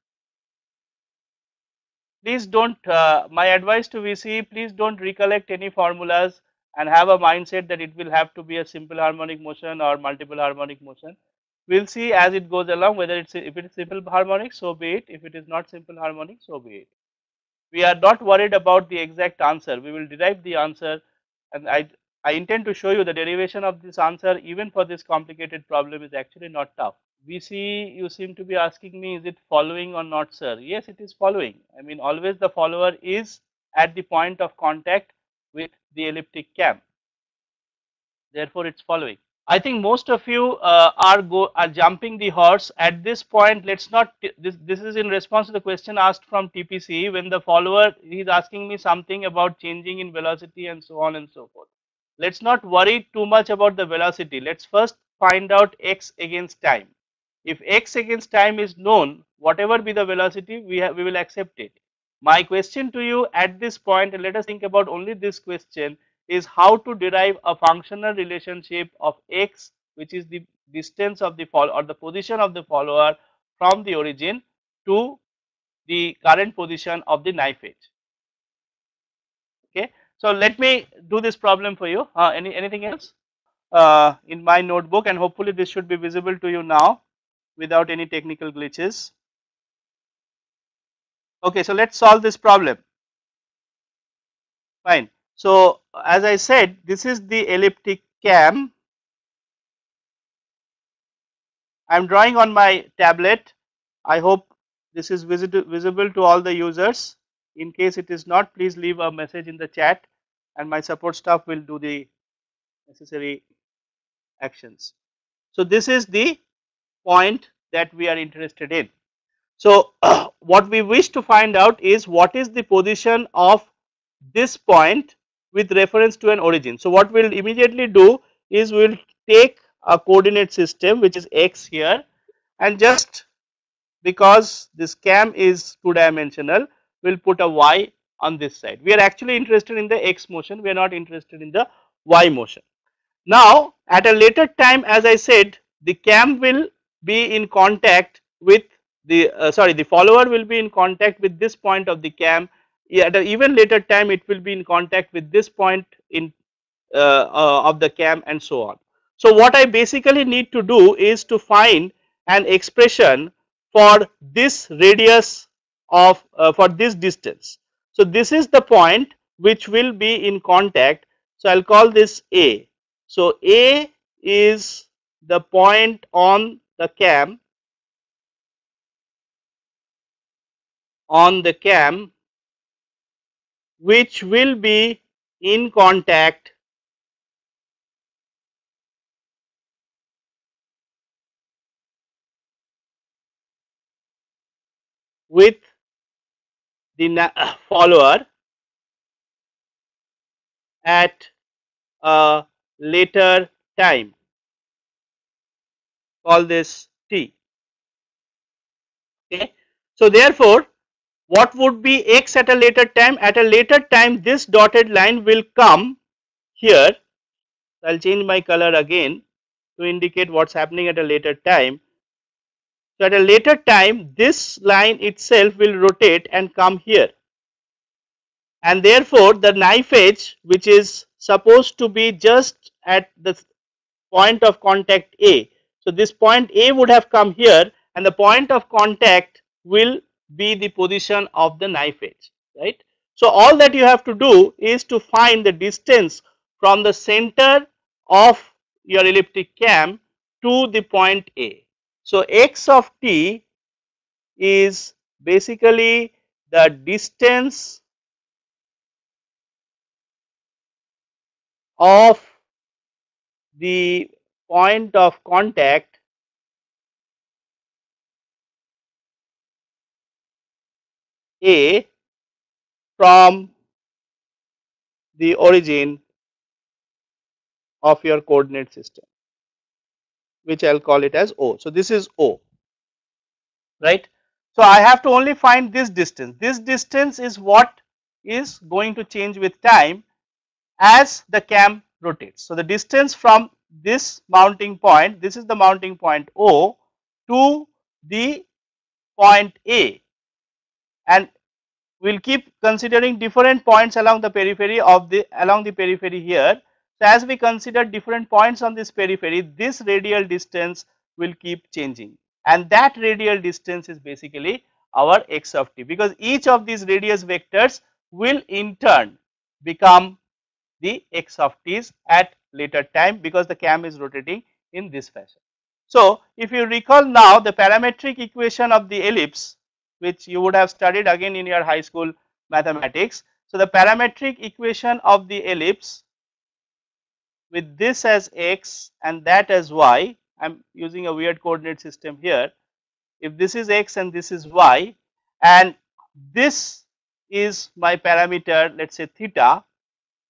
Please don't, my advice to VC, please don't recollect any formulas and have a mindset that it will have to be a simple harmonic motion or multiple harmonic motion. We'll see as it goes along whether it's, if it is simple harmonic, so be it. If it is not simple harmonic, so be it. We are not worried about the exact answer. We will derive the answer, and I intend to show you the derivation of this answer even for this complicated problem is actually not tough. VC, you seem to be asking me, is it following or not, sir? Yes, it is following. I mean, always the follower is at the point of contact with the elliptic cam. Therefore, it's following. I think most of you are jumping the horse at this point. Let's not. This is in response to the question asked from TPC when the follower is asking me something about changing in velocity and so on and so forth. Let's not worry too much about the velocity. Let's first find out x against time. If x against time is known, whatever be the velocity, we will accept it. My question to you at this point, and let us think about only this question, is how to derive a functional relationship of x, which is the distance of the follower or the position of the follower from the origin to the current position of the knife edge. Okay, so let me do this problem for you. Anything else in my notebook, and hopefully this should be visible to you now without any technical glitches. Okay, so let's solve this problem. Fine. So as I said, this is the elliptic cam. I am drawing on my tablet. I hope this is visible to all the users. In case it is not, please leave a message in the chat and my support staff will do the necessary actions. So this is the point that we are interested in. So what we wish to find out is what is the position of this point with reference to an origin. So what we will immediately do is we will take a coordinate system which is x here, and just because this cam is 2-dimensional, we will put a y on this side. We are actually interested in the x motion, we are not interested in the y motion. Now at a later time, as I said, the cam will be in contact with the the follower will be in contact with this point of the cam. At an even later time it will be in contact with this point in of the cam and so on. So what I basically need to do is to find an expression for this radius of for this distance. So this is the point which will be in contact. So I will call this A. So A is the point on the cam which will be in contact with the follower at a later time. Call this T. Okay. So therefore, what would be x at a later time? At a later time, this dotted line will come here. I will change my color again to indicate what is happening at a later time. So at a later time, this line itself will rotate and come here, and therefore the knife edge, which is supposed to be just at the point of contact A. So this point A would have come here, and the point of contact will be the position of the knife edge, right. So all that you have to do is to find the distance from the center of your elliptic cam to the point A. So x of t is basically the distance of the point of contact A from the origin of your coordinate system, which I will call it as O. So this is O, right. So I have to only find this distance. This distance is what is going to change with time as the cam rotates. So the distance from this mounting point, this is the mounting point O, to the point A, and we'll keep considering different points along the periphery here. So as we consider different points on this periphery, this radial distance will keep changing, and that radial distance is basically our x of t, because each of these radius vectors will in turn become the x of t's at later time, because the cam is rotating in this fashion. So if you recall now the parametric equation of the ellipse, which you would have studied again in your high school mathematics. So the parametric equation of the ellipse with this as x and that as y, I am using a weird coordinate system here. If this is x and this is y, and this is my parameter, let us say theta,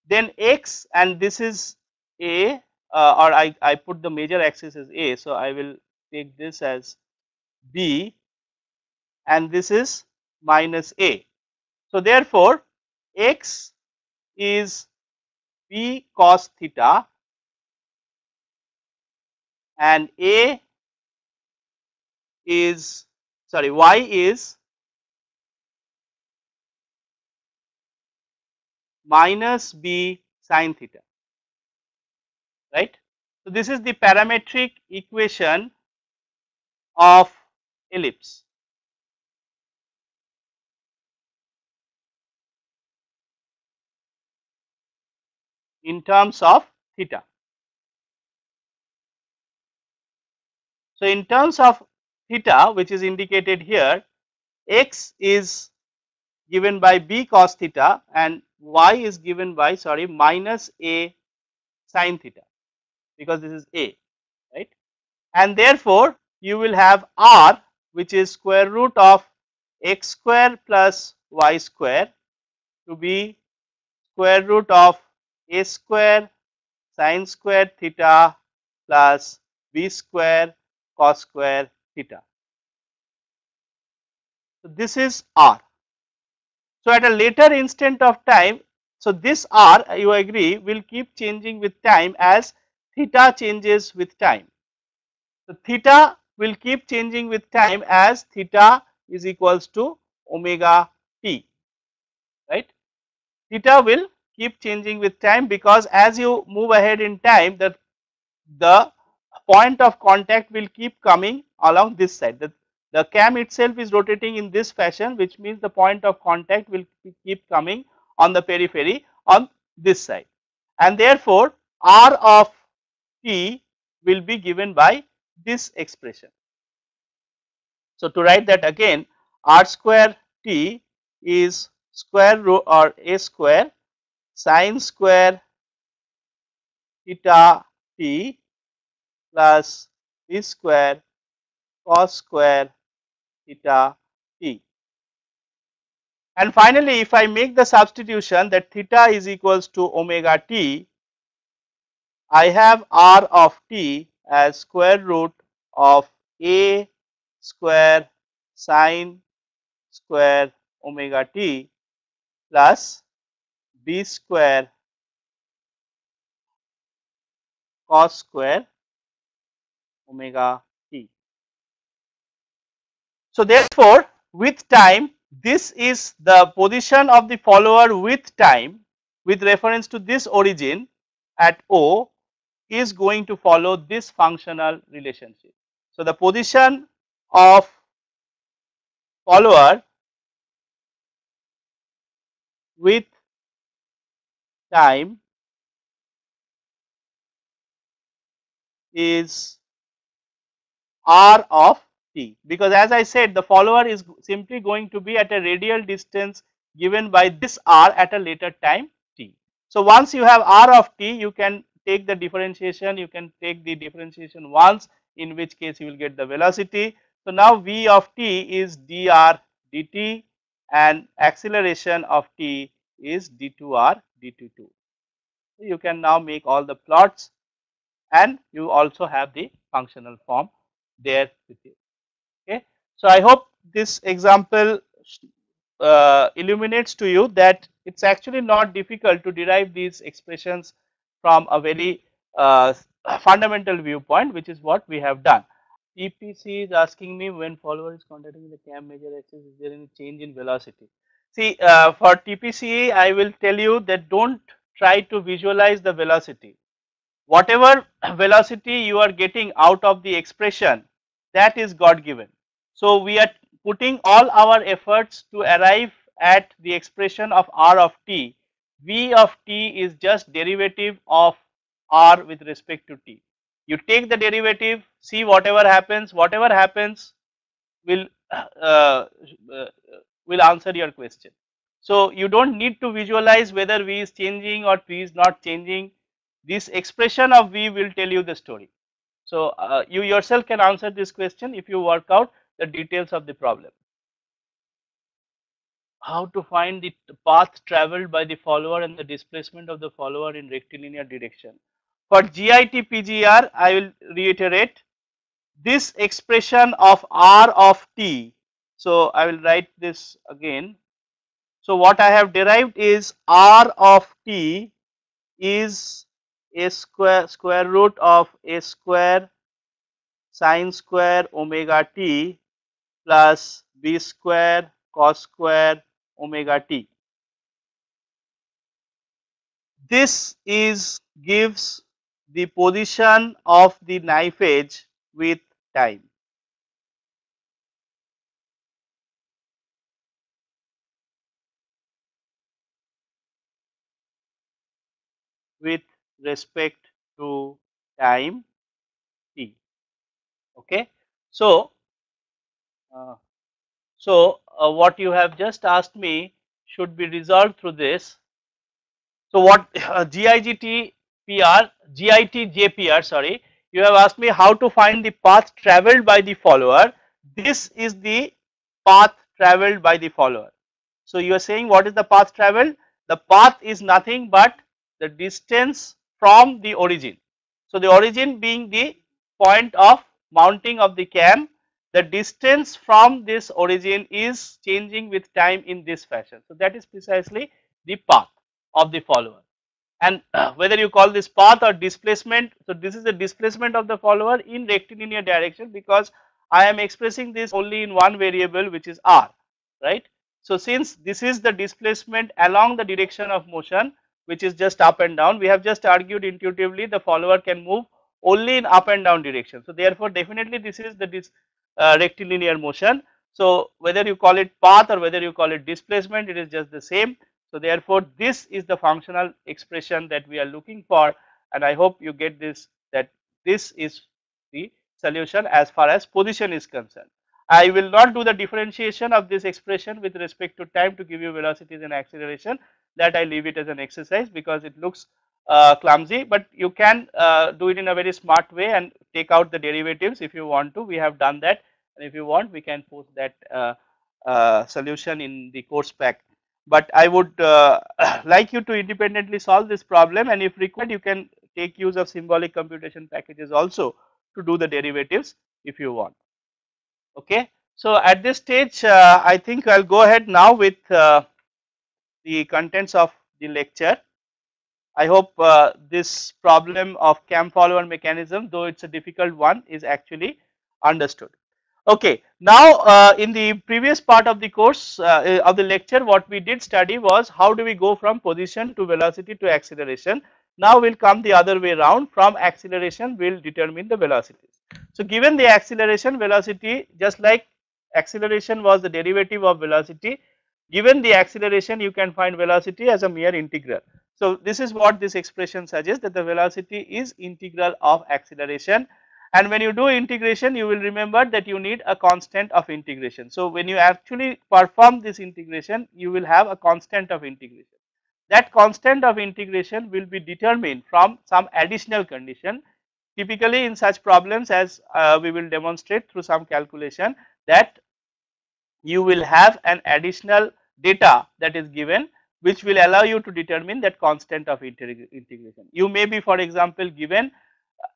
then x, and this is a, or I put the major axis as a, so I will take this as b, and this is minus a. So therefore x is b cos theta and a is, sorry, y is minus b sin theta, right. So this is the parametric equation of ellipse. In terms of theta. So in terms of theta, which is indicated here, x is given by b cos theta and y is given by, sorry, minus a sin theta, because this is a, right. And therefore you will have r, which is square root of x square plus y square, to be square root of a square sin square theta plus b square cos square theta. So this is r. So at a later instant of time, so this r, you agree, will keep changing with time as theta changes with time. So theta will keep changing with time as theta is equals to omega t, right. Theta will keep changing with time, because as you move ahead in time, the point of contact will keep coming along this side. The cam itself is rotating in this fashion, which means the point of contact will keep coming on the periphery on this side, and therefore r of t will be given by this expression. So to write that again, r square t is square root or a square sin square theta t plus b square cos square theta t. And finally, if I make the substitution that theta is equals to omega t, I have r of t as square root of a square sin square omega t plus b square cos square omega t. So therefore, with time, this is the position of the follower with time with reference to this origin at O is going to follow this functional relationship. So the position of follower with time is r of t, because as I said, the follower is simply going to be at a radial distance given by this r at a later time t. So once you have r of t, you can take the differentiation, you can take the differentiation once, in which case you will get the velocity. So now v of t is dr dt and acceleration of t is d2r dt2. So you can now make all the plots, and you also have the functional form there with you. Okay. So I hope this example illuminates to you that it's actually not difficult to derive these expressions from a very fundamental viewpoint, which is what we have done. TPC is asking me, when follower is contacting the cam major axis, is there any change in velocity? See, for TPC, I will tell you that don't try to visualize the velocity. Whatever velocity you are getting out of the expression, that is God given. So we are putting all our efforts to arrive at the expression of R of t. V of t is just derivative of R with respect to t. You take the derivative, see whatever happens will uh, uh, will answer your question. So you don't need to visualize whether V is changing or P is not changing. This expression of V will tell you the story. So you yourself can answer this question if you work out the details of the problem. How to find the path traveled by the follower and the displacement of the follower in rectilinear direction. For GIT PGR, I will reiterate this expression of R of t. So I will write this again. So what I have derived is R of t is a square root of a square sine square omega t plus b square cos square omega t. This is gives the position of the knife edge with time. With respect to time t. Okay. So, uh, what you have just asked me should be resolved through this. So, what GIT sorry, you have asked me how to find the path traveled by the follower. This is the path traveled by the follower. So, you are saying what is the path traveled? The path is nothing but the distance from the origin. So, the origin being the point of mounting of the cam, the distance from this origin is changing with time in this fashion. So, that is precisely the path of the follower. And whether you call this path or displacement, so this is the displacement of the follower in rectilinear direction, because I am expressing this only in one variable, which is r, right. So since this is the displacement along the direction of motion, which is just up and down, we have just argued intuitively the follower can move only in up and down direction. So therefore definitely this is the rectilinear motion. So whether you call it path or whether you call it displacement, it is just the same. So therefore this is the functional expression that we are looking for, and I hope you get this, that this is the solution as far as position is concerned. I will not do the differentiation of this expression with respect to time to give you velocities and acceleration. That I leave it as an exercise because it looks clumsy, but you can do it in a very smart way and take out the derivatives if you want to. We have done that, and if you want we can post that solution in the course pack. But I would like you to independently solve this problem, and if required you can take use of symbolic computation packages also to do the derivatives if you want. Okay. So at this stage I think I'll go ahead now with the contents of the lecture. I hope this problem of cam follower mechanism, though it's a difficult one, is actually understood. Okay. Now in the previous part of the course of the lecture, what we did study was how do we go from position to velocity to acceleration. Now we'll come the other way around, from acceleration we'll determine the velocities. So given the acceleration, velocity, just like acceleration was the derivative of velocity, given the acceleration you can find velocity as a mere integral. So this is what this expression suggests, that the velocity is integral of acceleration. And when you do integration, you will remember that you need a constant of integration. So when you actually perform this integration, you will have a constant of integration. That constant of integration will be determined from some additional condition. Typically in such problems, as we will demonstrate through some calculation, that you will have an additional data that is given, which will allow you to determine that constant of integration. You may be, for example, given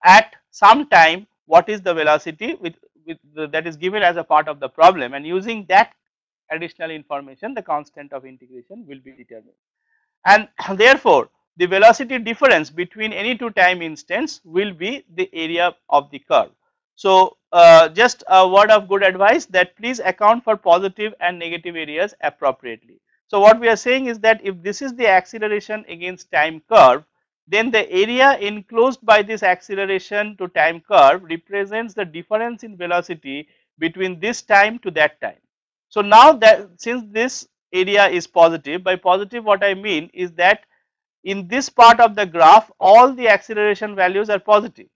at some time what is the velocity, with that is given as a part of the problem, and using that additional information the constant of integration will be determined. And therefore, the velocity difference between any two time instants will be the area of the curve. So, just a word of good advice that please account for positive and negative areas appropriately. So, what we are saying is that if this is the acceleration against time curve, then the area enclosed by this acceleration to time curve represents the difference in velocity between this time to that time. So, now that since this area is positive, by positive what I mean is that in this part of the graph all the acceleration values are positive.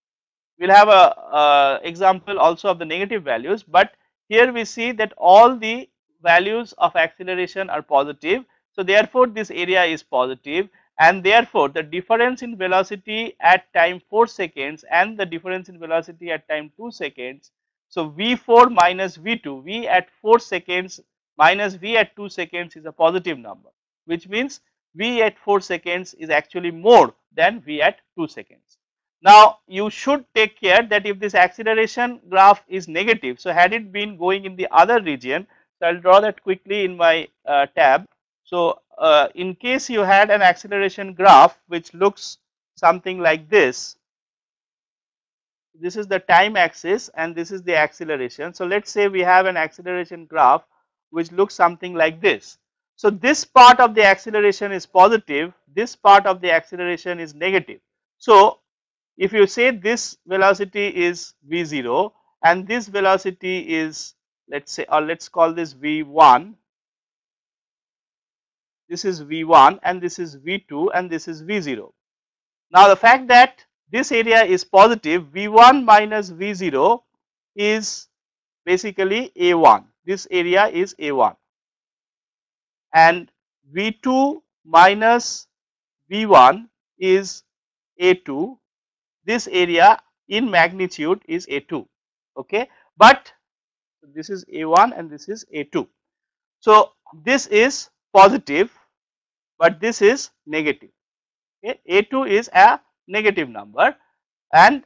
We will have a example also of the negative values, but here we see that all the values of acceleration are positive. So, therefore, this area is positive, and therefore, the difference in velocity at time 4 seconds and the difference in velocity at time 2 seconds. So, V4 minus V2, V at 4 seconds minus V at 2 seconds is a positive number, which means V at 4 seconds is actually more than V at 2 seconds. Now, you should take care that if this acceleration graph is negative, so had it been going in the other region, so I will draw that quickly in my tab. So, in case you had an acceleration graph which looks something like this is the time axis and this is the acceleration. So, let us say we have an acceleration graph which looks something like this. So, this part of the acceleration is positive, this part of the acceleration is negative. So, if you say this velocity is V0 and this velocity is, let us say, or let us call this V1, this is V1 and this is V2 and this is V0. Now, the fact that this area is positive, V1 minus V0 is basically A1, this area is A1, and V2 minus V1 is A2, this area in magnitude is A2, okay, but this is A1 and this is A2. So, this is positive, but this is negative, okay. A2 is a negative number, and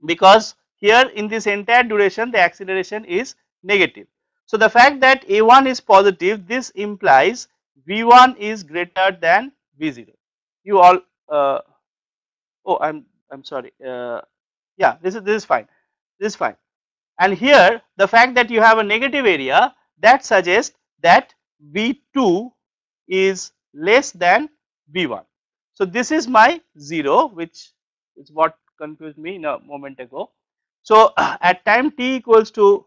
because here in this entire duration the acceleration is negative. So, the fact that A1 is positive, this implies V1 is greater than V0. You all oh, I'm sorry, yeah, this is fine, this is fine. And here the fact that you have a negative area, that suggests that V2 is less than V1. So, this is my 0, which is what confused me in a moment ago. So, at time t equals to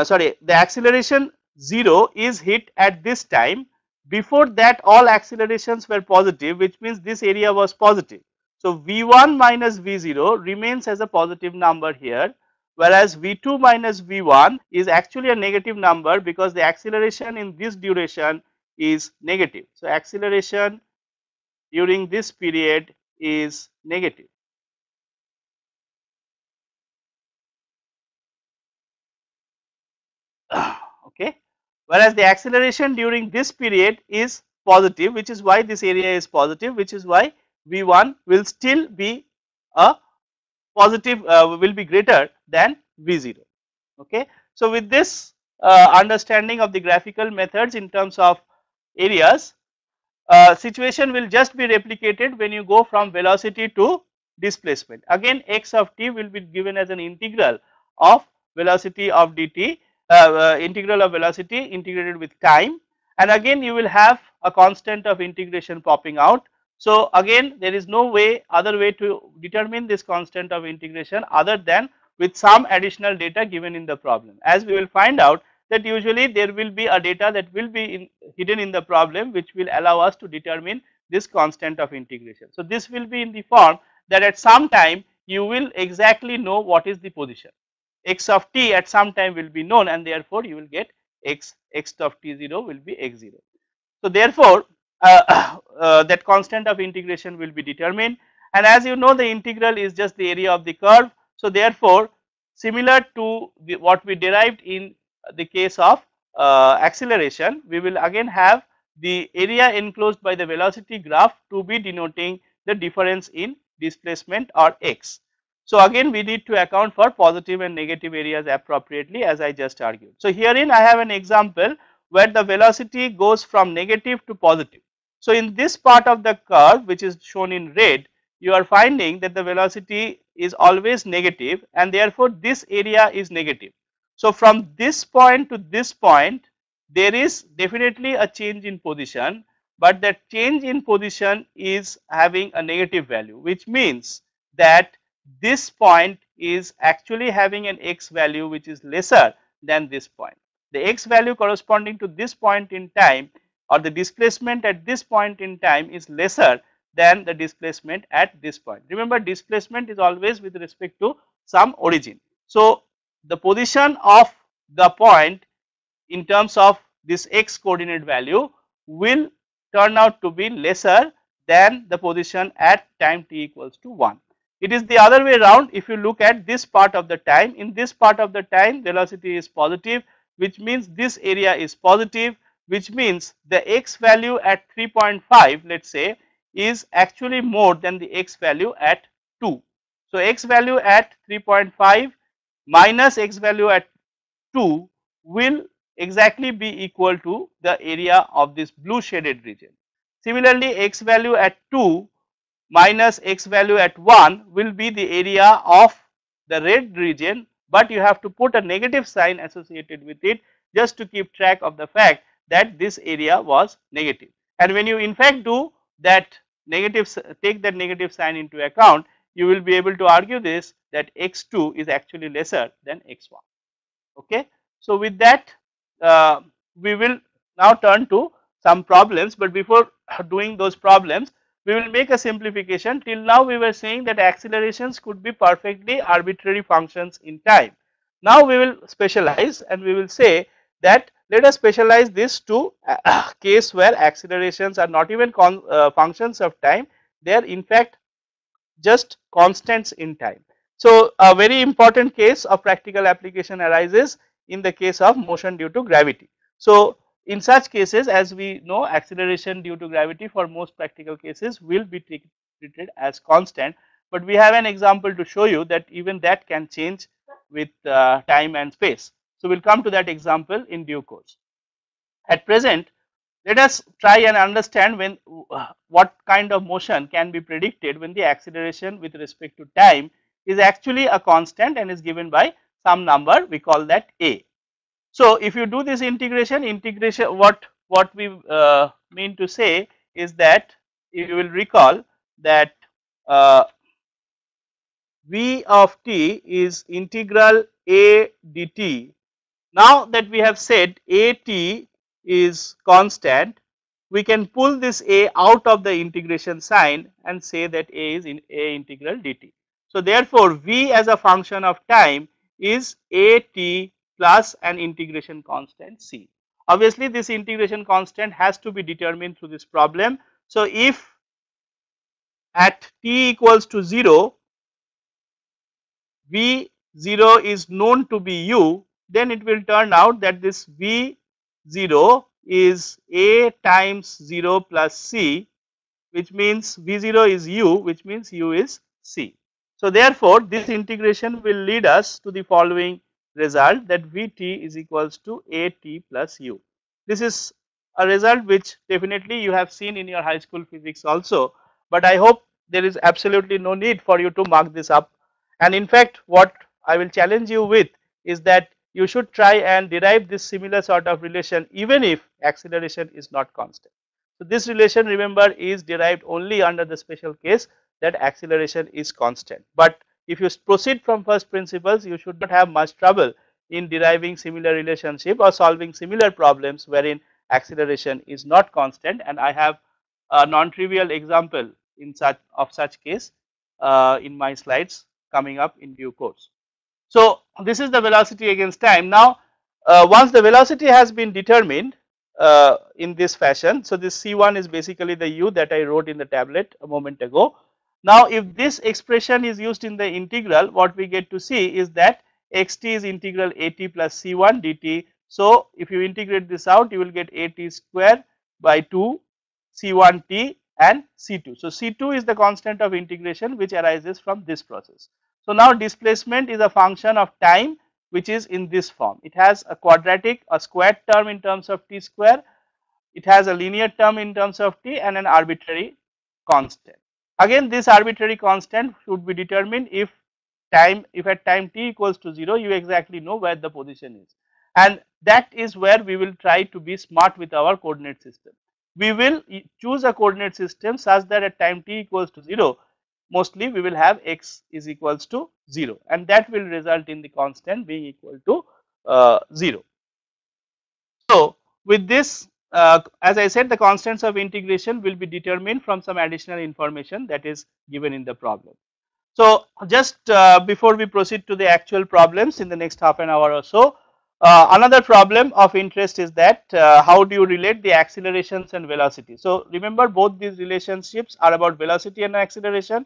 sorry, the acceleration 0 is hit at this time. Before that all accelerations were positive, which means this area was positive. So, V1 minus V0 remains as a positive number here, whereas V2 minus V1 is actually a negative number because the acceleration in this duration is negative. So, acceleration during this period is negative. Okay, whereas the acceleration during this period is positive, which is why this area is positive, which is why V1 will still be a positive, will be greater than V0. Okay. So, with this understanding of the graphical methods in terms of areas, situation will just be replicated when you go from velocity to displacement. Again, x of t will be given as an integral of velocity of dt, integral of velocity integrated with time, and again you will have a constant of integration popping out. So, again there is no way, other way to determine this constant of integration other than with some additional data given in the problem. As we will find out that usually there will be a data that will be hidden in the problem which will allow us to determine this constant of integration. So, this will be in the form that at some time you will exactly know what is the position, x of t at some time will be known, and therefore, you will get x of t0 will be x0. So, therefore, that constant of integration will be determined, and as you know the integral is just the area of the curve. So, therefore, similar to what we derived in the case of acceleration, we will again have the area enclosed by the velocity graph to be denoting the difference in displacement or x. So again we need to account for positive and negative areas appropriately, as I just argued. So herein I have an example where the velocity goes from negative to positive. So in this part of the curve, which is shown in red, you are finding that the velocity is always negative, and therefore this area is negative. So from this point to this point, there is definitely a change in position, but that change in position is having a negative value, which means that this point is actually having an x value which is lesser than this point. The x value corresponding to this point in time, or the displacement at this point in time, is lesser than the displacement at this point. Remember, displacement is always with respect to some origin. So the position of the point in terms of this x coordinate value will turn out to be lesser than the position at time t equals to 1. It is the other way around. If you look at this part of the time, in this part of the time velocity is positive, which means this area is positive, which means the x value at 3.5, let us say, is actually more than the x value at 2. So x value at 3.5 minus x value at 2 will exactly be equal to the area of this blue shaded region. Similarly, x value at 2 minus x value at 1 will be the area of the red region, but you have to put a negative sign associated with it just to keep track of the fact that this area was negative. And when you in fact do that negative, take that negative sign into account, you will be able to argue this, that x2 is actually lesser than x1. Okay. So with that, we will now turn to some problems, but before doing those problems, we will make a simplification. Till now we were saying that accelerations could be perfectly arbitrary functions in time. Now we will specialize, and we will say that let us specialize this to a case where accelerations are not even functions of time, they are in fact just constants in time. So a very important case of practical application arises in the case of motion due to gravity. So in such cases, as we know, acceleration due to gravity for most practical cases will be treated as constant, but we have an example to show you that even that can change with time and space. So we will come to that example in due course. At present, let us try and understand when what kind of motion can be predicted when the acceleration with respect to time is actually a constant and is given by some number, we call that a. So if you do this integration, what we mean to say is that you will recall that v of t is integral a dt. Now that we have said a t is constant, we can pull this a out of the integration sign and say that a is in a integral dt. So therefore v as a function of time is a t plus an integration constant c. Obviously this integration constant has to be determined through this problem. So if at t equals to 0, v0 is known to be u, then it will turn out that this v0 is a times 0 plus c, which means v0 is u, which means u is c. So therefore this integration will lead us to the following result, that vt is equals to at plus u. This is a result which definitely you have seen in your high school physics also, but I hope there is absolutely no need for you to mark this up. And in fact what I will challenge you with is that you should try and derive this similar sort of relation even if acceleration is not constant. So this relation, remember, is derived only under the special case that acceleration is constant. But if you proceed from first principles, you should not have much trouble in deriving similar relationship or solving similar problems wherein acceleration is not constant, and I have a non-trivial example in such case in my slides coming up in due course. So this is the velocity against time. Now once the velocity has been determined in this fashion, so this c1 is basically the u that I wrote in the tablet a moment ago. Now if this expression is used in the integral, what we get to see is that xt is integral at plus c1 dt. So if you integrate this out, you will get at square by 2 c1t and c2. So c2 is the constant of integration which arises from this process. So now displacement is a function of time which is in this form. It has a quadratic, a squared term in terms of t square, it has a linear term in terms of t and an arbitrary constant. Again this arbitrary constant should be determined if at time t equals to 0 you exactly know where the position is, and that is where we will try to be smart with our coordinate system. We will choose a coordinate system such that at time t equals to 0 mostly we will have x is equals to 0, and that will result in the constant being equal to 0. So with this, as I said, the constants of integration will be determined from some additional information that is given in the problem. So just before we proceed to the actual problems in the next half an hour or so, another problem of interest is that how do you relate the accelerations and velocity. So remember both these relationships are about velocity and acceleration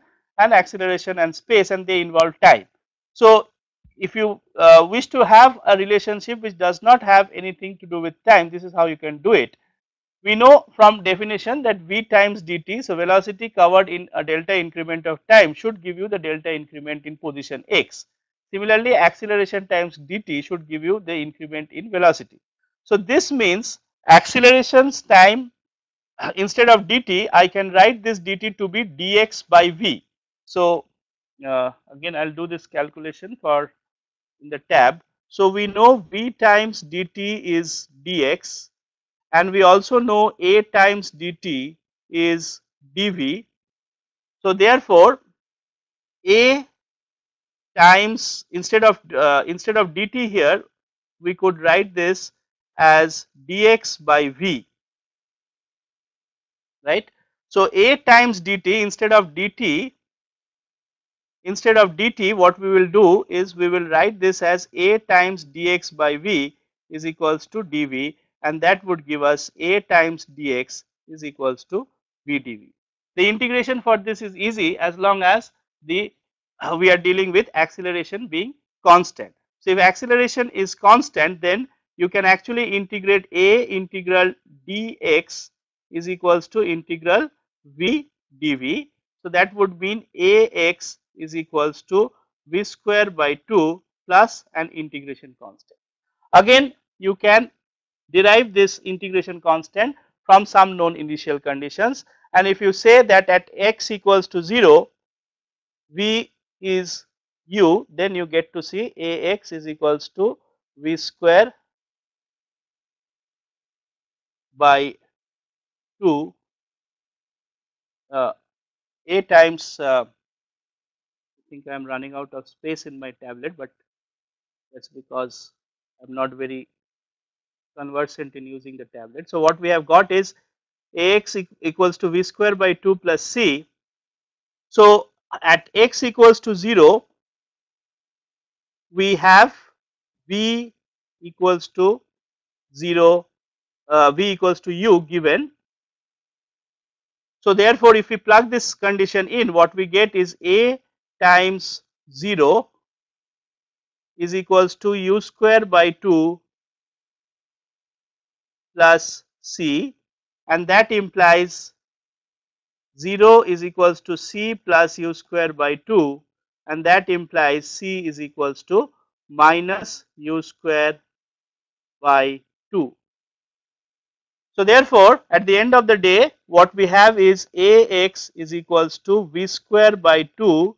and space, and they involve time. So if you wish to have a relationship which does not have anything to do with time, this is how you can do it. We know from definition that v times dt, so velocity covered in a delta increment of time should give you the delta increment in position x. Similarly, acceleration times dt should give you the increment in velocity. So this means accelerations time instead of dt I can write this dt to be dx by v. So again I will do this calculation for in the tab. So we know v times dt is dx, and we also know a times dt is dv. So therefore a times instead of dt here we could write this as dx by v, right. So a times dt instead of dt what we will do is we will write this as a times dx by v is equals to dv, and that would give us a times dx is equals to v dv. The integration for this is easy as long as the we are dealing with acceleration being constant. So if acceleration is constant, then you can actually integrate a integral dx is equals to integral v dv. So that would mean ax is equals to v square by 2 plus an integration constant. Again you can derive this integration constant from some known initial conditions, and if you say that at x equals to 0 v is u, then you get to see ax is equals to v square by 2 a times I think I am running out of space in my tablet, but that's because I am not very conversant in using the tablet. So what we have got is ax equals to v square by 2 plus c. So at x equals to 0 we have v equals to 0, v equals to u given. So therefore if we plug this condition in, what we get is a times 0 is equals to u square by 2 plus c, and that implies 0 is equals to c plus u square by 2, and that implies c is equals to minus u square by 2. So therefore at the end of the day what we have is ax is equals to v square by 2.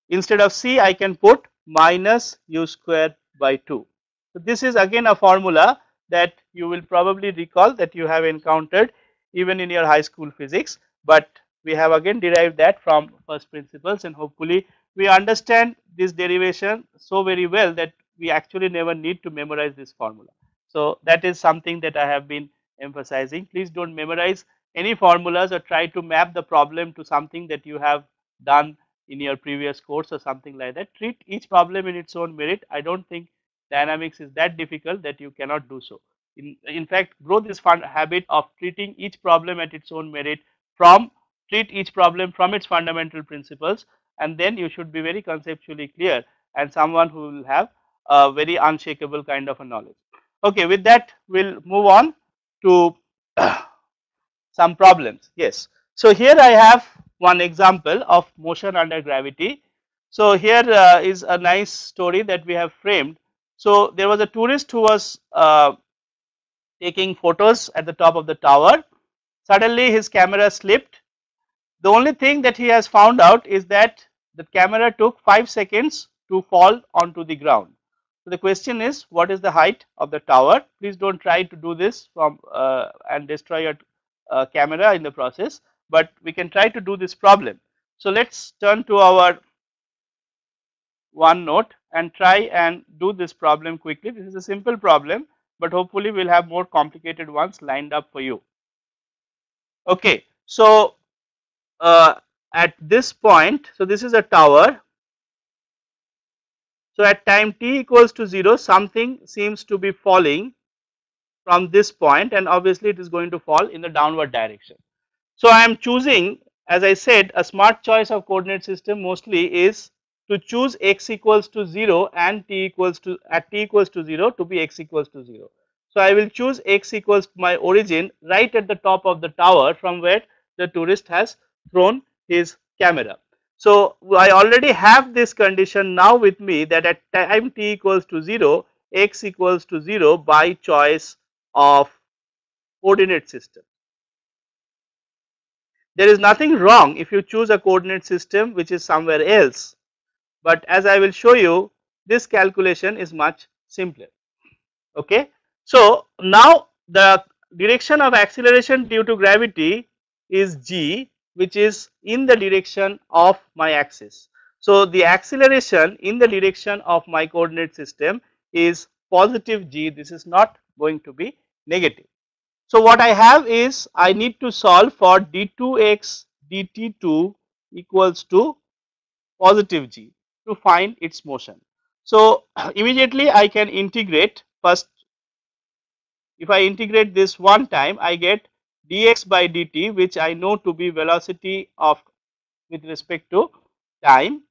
Instead of c I can put minus u square by 2. So this is again a formula that you will probably recall that you have encountered even in your high school physics, but we have again derived that from first principles, and hopefully we understand this derivation so very well that we actually never need to memorize this formula. So that is something that I have been emphasizing. Please don't memorize any formulas or try to map the problem to something that you have done in your previous course or something like that. Treat each problem in its own merit. I don't think dynamics is that difficult that you cannot do so. In fact, grow this fun habit of treating each problem at its own merit, treat each problem from its fundamental principles, and then you should be very conceptually clear and someone who will have a very unshakable kind of a knowledge. Okay, with that we'll move on to some problems. Yes. So here I have one example of motion under gravity. So here is a nice story that we have framed. So there was a tourist who was taking photos at the top of the tower. Suddenly his camera slipped. The only thing that he has found out is that the camera took 5 seconds to fall onto the ground. So the question is, what is the height of the tower? Please don't try to do this from and destroy your camera in the process, but we can try to do this problem. So let's turn to our OneNote and try and do this problem quickly. This is a simple problem, but hopefully we'll have more complicated ones lined up for you. Okay, so at this point, so this is a tower. So at time t equals to 0, something seems to be falling from this point, and obviously it is going to fall in the downward direction. So I am choosing, as I said, a smart choice of coordinate system mostly is to choose x equals to 0 and t equals to at t equals to 0 to be x equals to 0. So I will choose x equals to my origin right at the top of the tower from where the tourist has thrown his camera. So I already have this condition now with me that at time t equals to 0, x equals to 0 by choice of coordinate system. There is nothing wrong if you choose a coordinate system which is somewhere else, but as I will show you, this calculation is much simpler. Okay. So now the direction of acceleration due to gravity is g, which is in the direction of my axis. So the acceleration in the direction of my coordinate system is positive g. This is not going to be negative. So what I have is I need to solve for d2x dt2 equals to positive g to find its motion. So immediately I can integrate. First, if I integrate this one time, I get dx by dt, which I know to be velocity of with respect to time,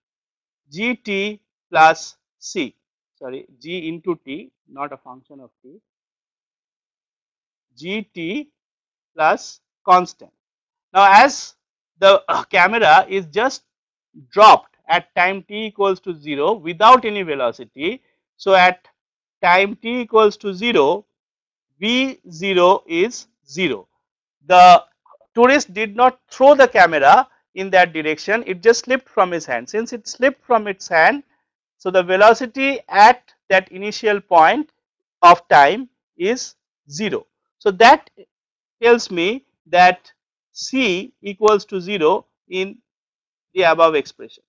gt plus c, sorry, g into t, not a function of t, gt plus constant. Now as the camera is just dropped at time t equals to 0 without any velocity, so at time t equals to 0, v0 is 0. The tourist did not throw the camera in that direction, it just slipped from his hand. Since it slipped from its hand, so the velocity at that initial point of time is 0. So that tells me that c equals to 0 in the above expression.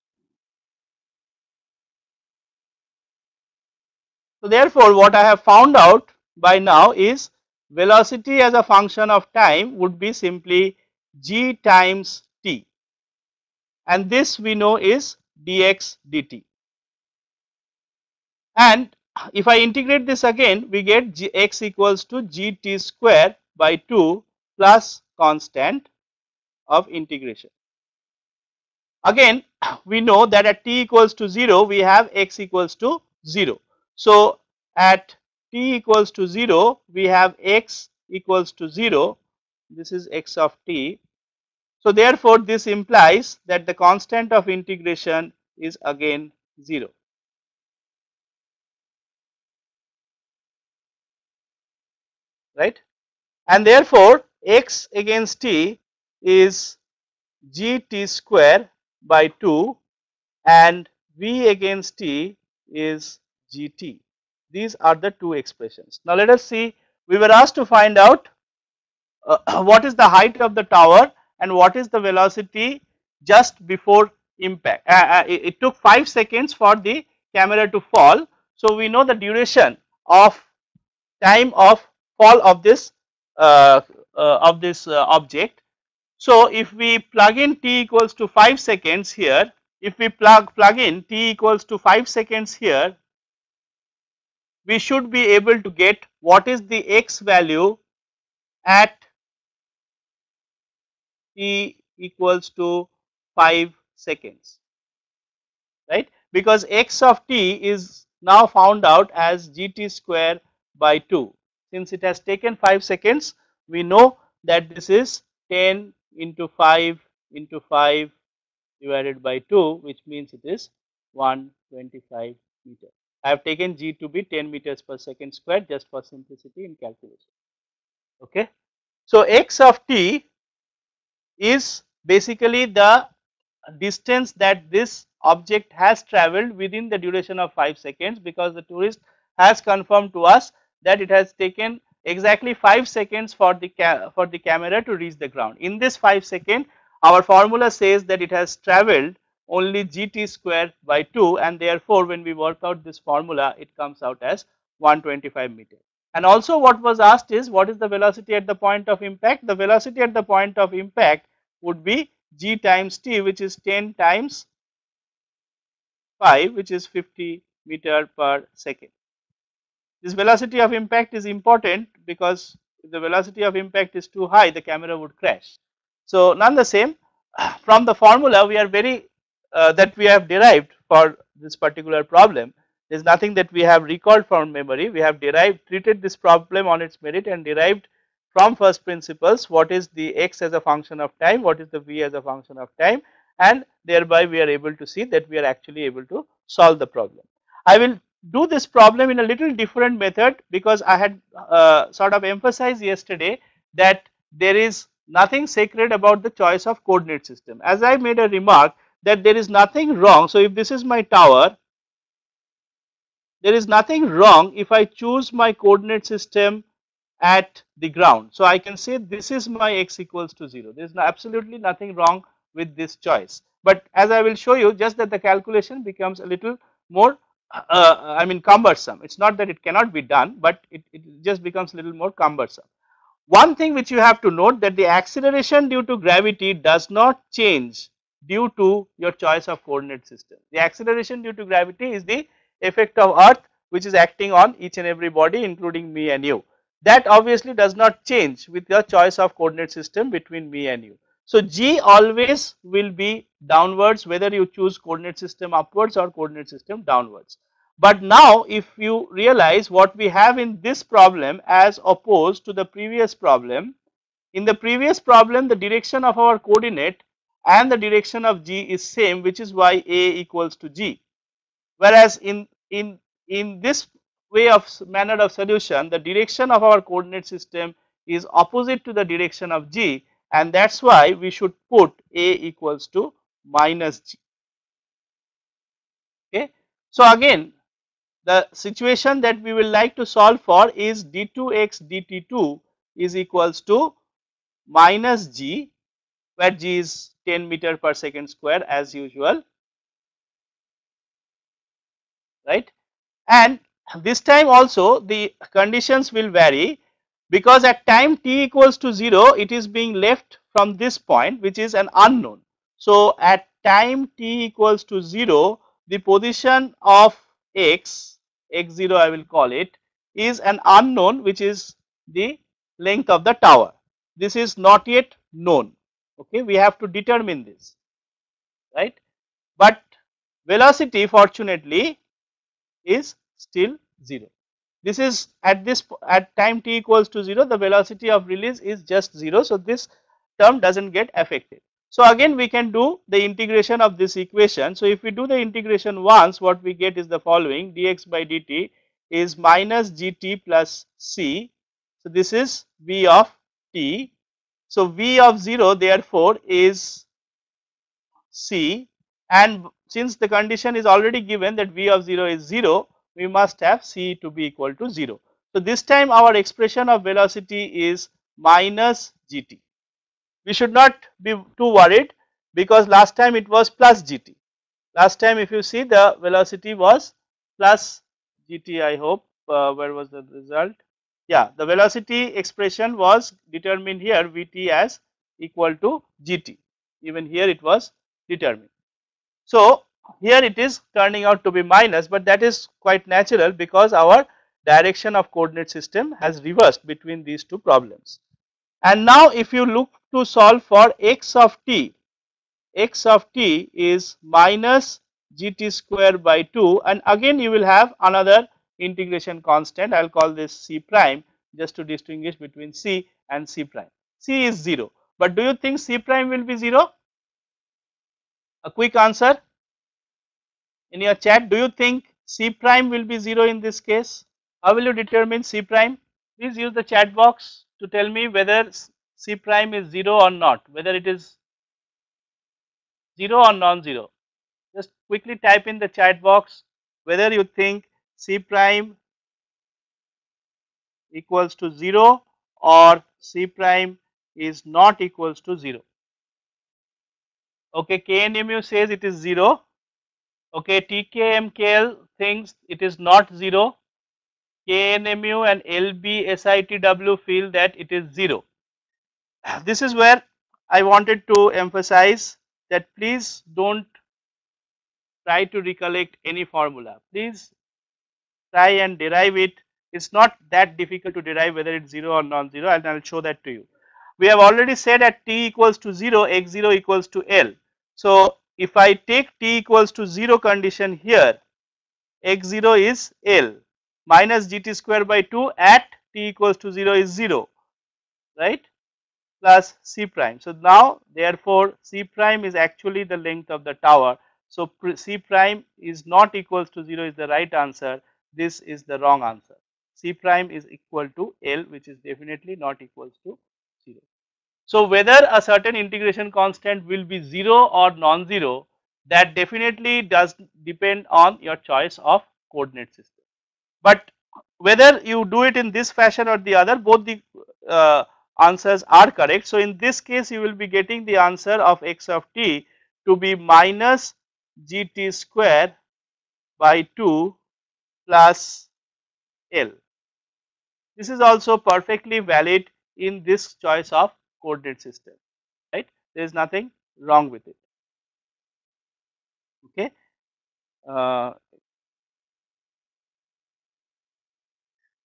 So therefore, what I have found out by now is velocity as a function of time would be simply g times t, and this we know is dx dt. And if I integrate this again, we get x equals to gt square by 2 plus constant of integration. Again, we know that at t equals to 0, we have x equals to 0. So at t equals to 0, we have x equals to 0. This is x of t. So therefore, this implies that the constant of integration is again 0. Right? And therefore, x against t is gt square by 2 and v against t is gt. These are the two expressions. Now let us see, we were asked to find out what is the height of the tower and what is the velocity just before impact. It took 5 seconds for the camera to fall. So we know the duration of time of fall of this object. So if we plug in t equals to 5 seconds here, if we plug in t equals to 5 seconds here, we should be able to get what is the x value at t equals to 5 seconds, right? Because x of t is now found out as gt square by 2. Since it has taken 5 seconds, we know that this is 10 into 5 into 5 divided by 2, which means it is 125 meter. I have taken g to be 10 meters per second square just for simplicity in calculation. Okay. So, x of t is basically the distance that this object has travelled within the duration of 5 seconds, because the tourist has confirmed to us that it has taken exactly 5 seconds for the camera to reach the ground. In this 5 second, our formula says that it has travelled only gt square by 2, and therefore when we work out this formula it comes out as 125 meter. And also what was asked is, what is the velocity at the point of impact? The velocity at the point of impact would be g times t, which is 10 times 5, which is 50 meter per second. This velocity of impact is important because if the velocity of impact is too high, the camera would crash. So, none the same, from the formula we are very that we have derived for this particular problem, there is nothing that we have recalled from memory. We have treated this problem on its merit and derived from first principles what is the x as a function of time, what is the v as a function of time, and thereby we are able to see that we are actually able to solve the problem. I will do this problem in a little different method, because I had sort of emphasized yesterday that there is nothing sacred about the choice of coordinate system. As I made a remark that there is nothing wrong. So, if this is my tower, there is nothing wrong if I choose my coordinate system at the ground. So, I can say this is my x equals to 0. There is absolutely nothing wrong with this choice, but as I will show you, just that the calculation becomes a little more I mean cumbersome. It is not that it cannot be done, but it just becomes a little more cumbersome. One thing which you have to note, that the acceleration due to gravity does not change due to your choice of coordinate system. The acceleration due to gravity is the effect of earth which is acting on each and every body, including me and you. That obviously does not change with your choice of coordinate system between me and you. So, g always will be downwards whether you choose coordinate system upwards or coordinate system downwards. But now if you realize what we have in this problem as opposed to the previous problem, in the previous problem the direction of our coordinate and the direction of g is same, which is why a equals to g. Whereas in this way of manner of solution, the direction of our coordinate system is opposite to the direction of g, and that is why we should put a equals to minus g. Okay. So, again the situation that we will like to solve for is d2x dt2 is equals to minus g, where g is 10 meter per second square as usual, right. And this time also the conditions will vary, because at time t equals to 0 it is being left from this point which is an unknown. So, at time t equals to 0, the position of x0 I will call it, is an unknown, which is the length of the tower. This is not yet known. Okay, we have to determine this, right. But velocity fortunately is still 0. This is at time t equals to 0, the velocity of release is just 0. So, this term does not get affected. So, again we can do the integration of this equation. So, if we do the integration once, what we get is the following: dx by dt is minus gt plus c. So, this is v of t. So, v of 0 therefore is c, and since the condition is already given that v of 0 is 0, we must have c to be equal to 0. So, this time our expression of velocity is minus gt. We should not be too worried, because last time it was plus gt. Last time if you see, the velocity was plus gt, I hope. Where was the result? Yeah, the velocity expression was determined here vt as equal to gt. Even here it was determined. So, here it is turning out to be minus, but that is quite natural because our direction of coordinate system has reversed between these two problems. And now if you look to solve for x of t is minus gt square by 2, and again you will have another integration constant. I will call this c prime just to distinguish between c and c prime. C is 0, but do you think c prime will be 0? A quick answer. in your chat, do you think C prime will be 0 in this case? How will you determine C prime? Please use the chat box to tell me whether C prime is 0 or not, whether it is 0 or non-zero. Just quickly type in the chat box whether you think C prime equals to 0 or C prime is not equals to 0. Okay, KNMU says it is 0. Okay, TKMKL thinks it is not 0. KNMU and LBSITW feel that it is 0. This is where I wanted to emphasize that please don't try to recollect any formula. Please try and derive it. It's not that difficult to derive whether it's 0 or non-zero, and I'll show that to you. We have already said at t equals to 0, x0 equals to L. So if I take t equals to 0 condition here, x0 is L minus gt square by 2 at t equals to 0 is 0, right, plus C prime. So now therefore C prime is actually the length of the tower. So C prime is not equals to 0 is the right answer. This is the wrong answer. C prime is equal to L, which is definitely not equals to 0. So whether a certain integration constant will be 0 or non-zero, that definitely does depend on your choice of coordinate system. But whether you do it in this fashion or the other, both the answers are correct. So in this case you will be getting the answer of x of t to be minus gt square by 2 plus L. This is also perfectly valid in this choice of coordinate system, right? There is nothing wrong with it. Okay.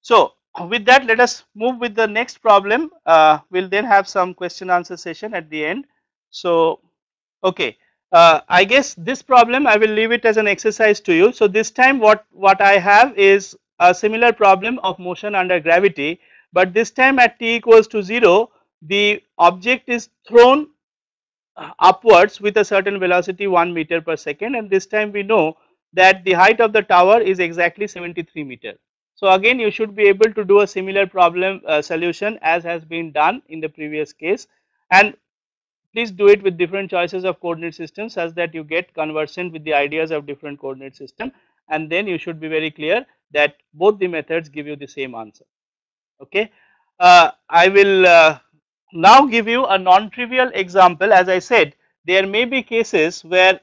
So with that, let us move with the next problem. We'll then have some question answer session at the end. So okay, I guess this problem I will leave it as an exercise to you. So this time what I have is a similar problem of motion under gravity, but this time at t equals to 0, the object is thrown upwards with a certain velocity 1 meter per second, and this time we know that the height of the tower is exactly 73 meter. So again you should be able to do a similar problem solution as has been done in the previous case, and please do it with different choices of coordinate systems such that you get conversant with the ideas of different coordinate system, and then you should be very clear that both the methods give you the same answer. Okay, I will now give you a non-trivial example. As I said, there may be cases where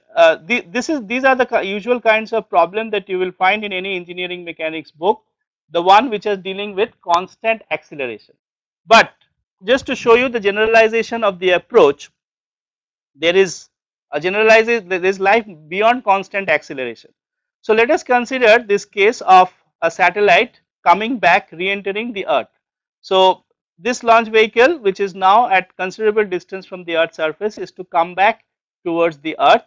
these are the usual kinds of problem that you will find in any engineering mechanics book, the one which is dealing with constant acceleration. But just to show you the generalization of the approach, there is a generalization, there is life beyond constant acceleration. So let us consider this case of a satellite coming back re-entering the earth. So this launch vehicle, which is now at considerable distance from the earth's surface, is to come back towards the earth,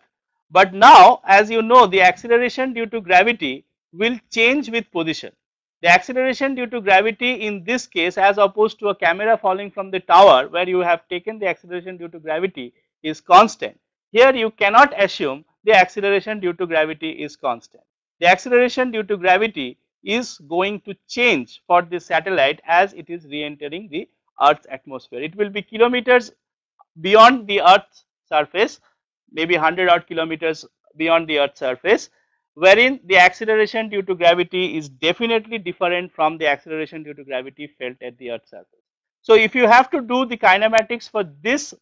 but now as you know the acceleration due to gravity will change with position. The acceleration due to gravity in this case, as opposed to a camera falling from the tower where you have taken the acceleration due to gravity, is constant. Here you cannot assume the acceleration due to gravity is constant. The acceleration due to gravity is going to change for the satellite as it is re-entering the earth's atmosphere. It will be kilometers beyond the earth's surface, maybe 100 odd kilometers beyond the earth's surface, wherein the acceleration due to gravity is definitely different from the acceleration due to gravity felt at the earth's surface. So if you have to do the kinematics for this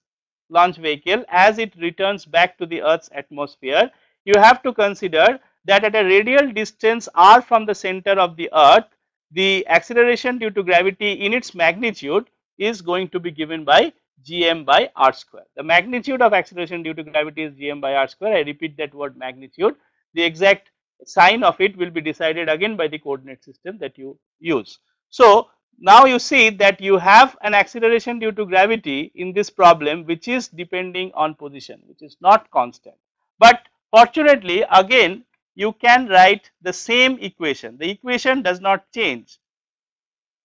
launch vehicle as it returns back to the earth's atmosphere, you have to consider that at a radial distance r from the center of the earth, the acceleration due to gravity in its magnitude is going to be given by gm by r square. The magnitude of acceleration due to gravity is gm by r square. I repeat that word magnitude. The exact sign of it will be decided again by the coordinate system that you use. So now you see that you have an acceleration due to gravity in this problem which is depending on position, which is not constant. But fortunately again you can write the same equation. The equation does not change.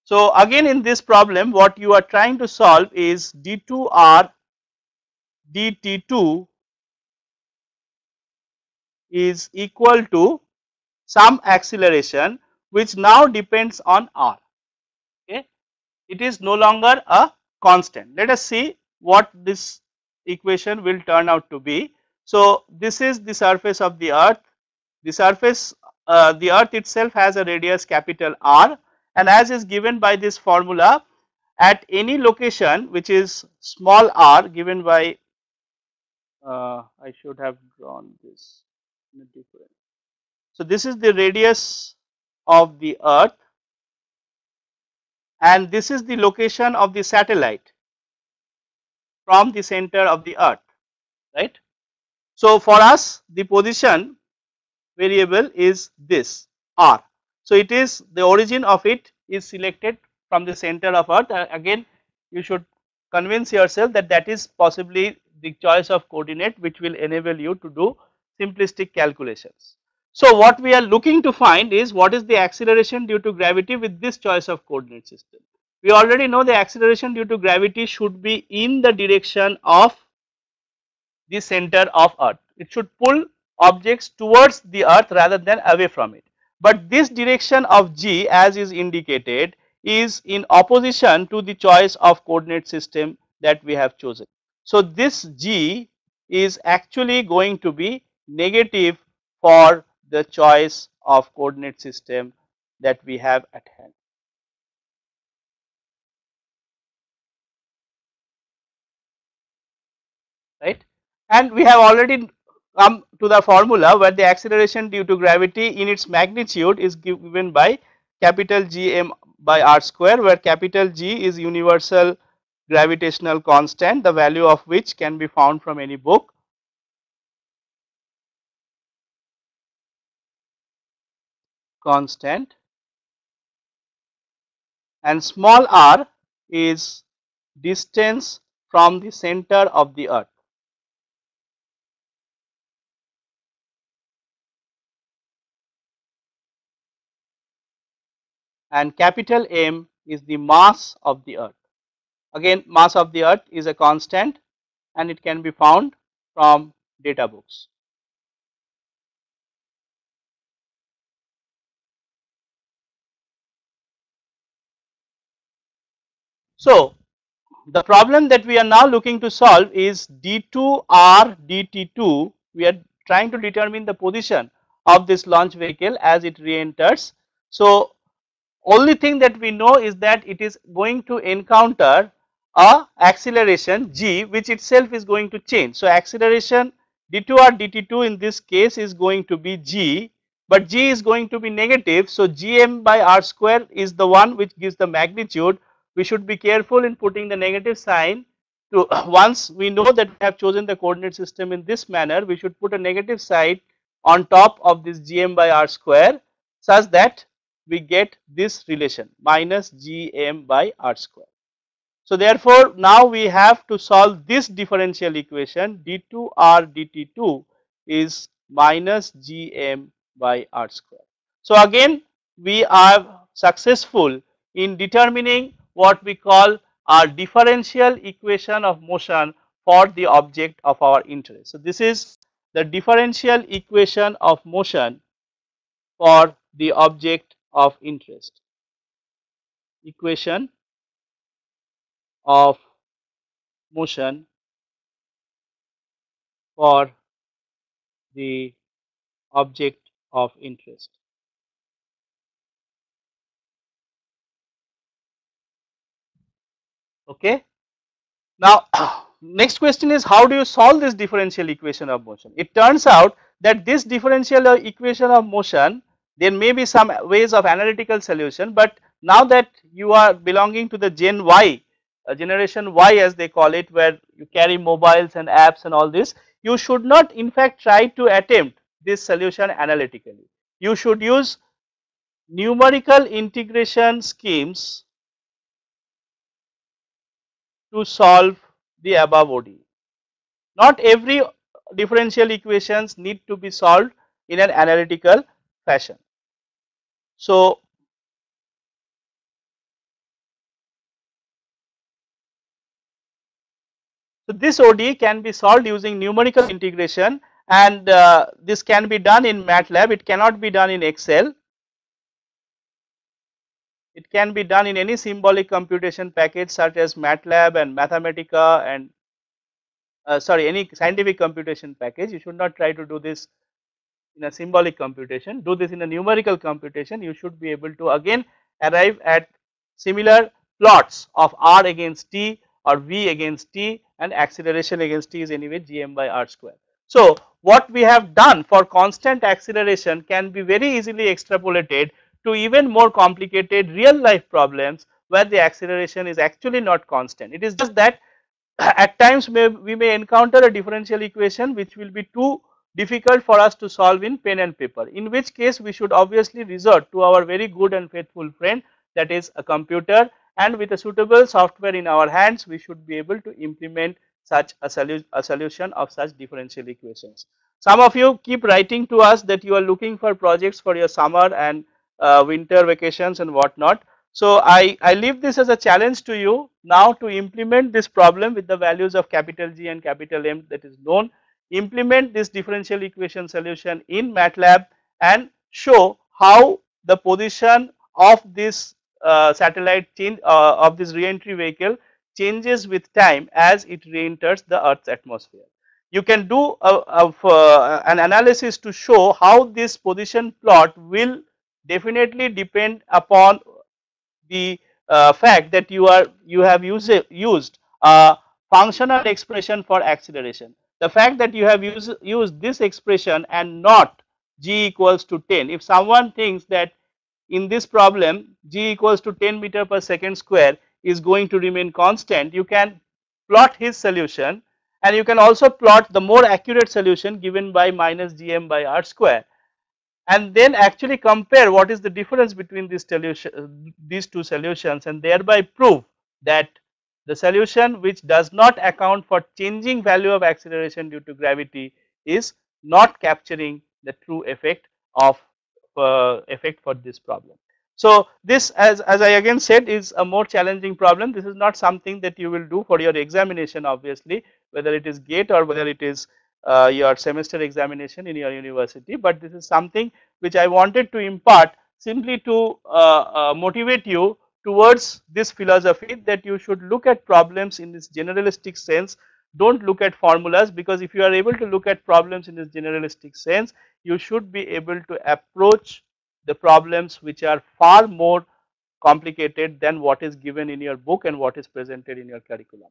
So again in this problem what you are trying to solve is d2r dt2 is equal to some acceleration which now depends on r. Okay. It is no longer a constant. Let us see what this equation will turn out to be. So, this is the surface of the earth. The surface, the earth itself has a radius capital R, and as is given by this formula, at any location which is small r given by, I should have drawn this in a different. So, this is the radius of the earth and this is the location of the satellite from the center of the earth, right. So, for us the position variable is this r. So, it is the origin of it is selected from the center of earth. Again you should convince yourself that that is possibly the choice of coordinate which will enable you to do simplistic calculations. So, what we are looking to find is what is the acceleration due to gravity with this choice of coordinate system. We already know the acceleration due to gravity should be in the direction of the center of earth. It should pull objects towards the earth rather than away from it. But this direction of g as is indicated is in opposition to the choice of coordinate system that we have chosen. So, this g is actually going to be negative for the choice of coordinate system that we have at hand. Right, and we have already come to the formula where the acceleration due to gravity in its magnitude is given by capital Gm by r square, where capital G is universal gravitational constant, the value of which can be found from any book. Constant, and small r is distance from the center of the earth. And capital M is the mass of the earth. Again, mass of the earth is a constant and it can be found from data books. So, the problem that we are now looking to solve is d2r dt2. We are trying to determine the position of this launch vehicle as it re-enters. So, only thing that we know is that it is going to encounter a acceleration g which itself is going to change. So, acceleration d2r dt2 in this case is going to be g, but g is going to be negative. So, gm by r square is the one which gives the magnitude. We should be careful in putting the negative sign to once we know that we have chosen the coordinate system in this manner, we should put a negative sign on top of this gm by r square such that we get this relation minus gm by r square. So, therefore, now we have to solve this differential equation d2r dt2 is minus gm by r square. So, again we are successful in determining what we call our differential equation of motion for the object of our interest. So, this is the differential equation of motion for the object of interest. Equation of motion for the object of interest. Okay. Now, next question is how do you solve this differential equation of motion? It turns out that this differential equation of motion, there may be some ways of analytical solution, but now that you are belonging to the Gen Y, generation Y as they call it, where you carry mobiles and apps and all this, you should not in fact try to attempt this solution analytically. You should use numerical integration schemes to solve the above ODE. Not every differential equations need to be solved in an analytical fashion. So, this ODE can be solved using numerical integration, and this can be done in MATLAB. It cannot be done in Excel. It can be done in any symbolic computation package such as MATLAB and Mathematica and sorry, any scientific computation package. You should not try to do this in a symbolic computation. Do this in a numerical computation. You should be able to again arrive at similar plots of r against t or v against t, and acceleration against t is anyway gm by r square. So what we have done for constant acceleration can be very easily extrapolated to even more complicated real life problems where the acceleration is actually not constant. It is just that at times we may encounter a differential equation which will be too difficult for us to solve in pen and paper, in which case we should obviously resort to our very good and faithful friend, that is a computer, and with a suitable software in our hands we should be able to implement such a solution of such differential equations. Some of you keep writing to us that you are looking for projects for your summer and winter vacations and whatnot. So I leave this as a challenge to you now to implement this problem with the values of capital G and capital M that is known. Implement this differential equation solution in MATLAB and show how the position of this satellite change of this re-entry vehicle changes with time as it re-enters the Earth's atmosphere. You can do an analysis to show how this position plot will definitely depend upon the fact that you have used a functional expression for acceleration. The fact that you have used this expression and not g equals to 10. If someone thinks that in this problem g equals to 10 meter per second square is going to remain constant, you can plot his solution, and you can also plot the more accurate solution given by minus gm by r square, and then actually compare what is the difference between these two solutions, and thereby prove that the solution which does not account for changing value of acceleration due to gravity is not capturing the true effect of effect for this problem. So this, as I again said, is a more challenging problem. This is not something that you will do for your examination, obviously, whether it is GATE or whether it is your semester examination in your university, but this is something which I wanted to impart simply to motivate you towards this philosophy that you should look at problems in this generalistic sense. Don't look at formulas, because if you are able to look at problems in this generalistic sense, you should be able to approach the problems which are far more complicated than what is given in your book and what is presented in your curriculum.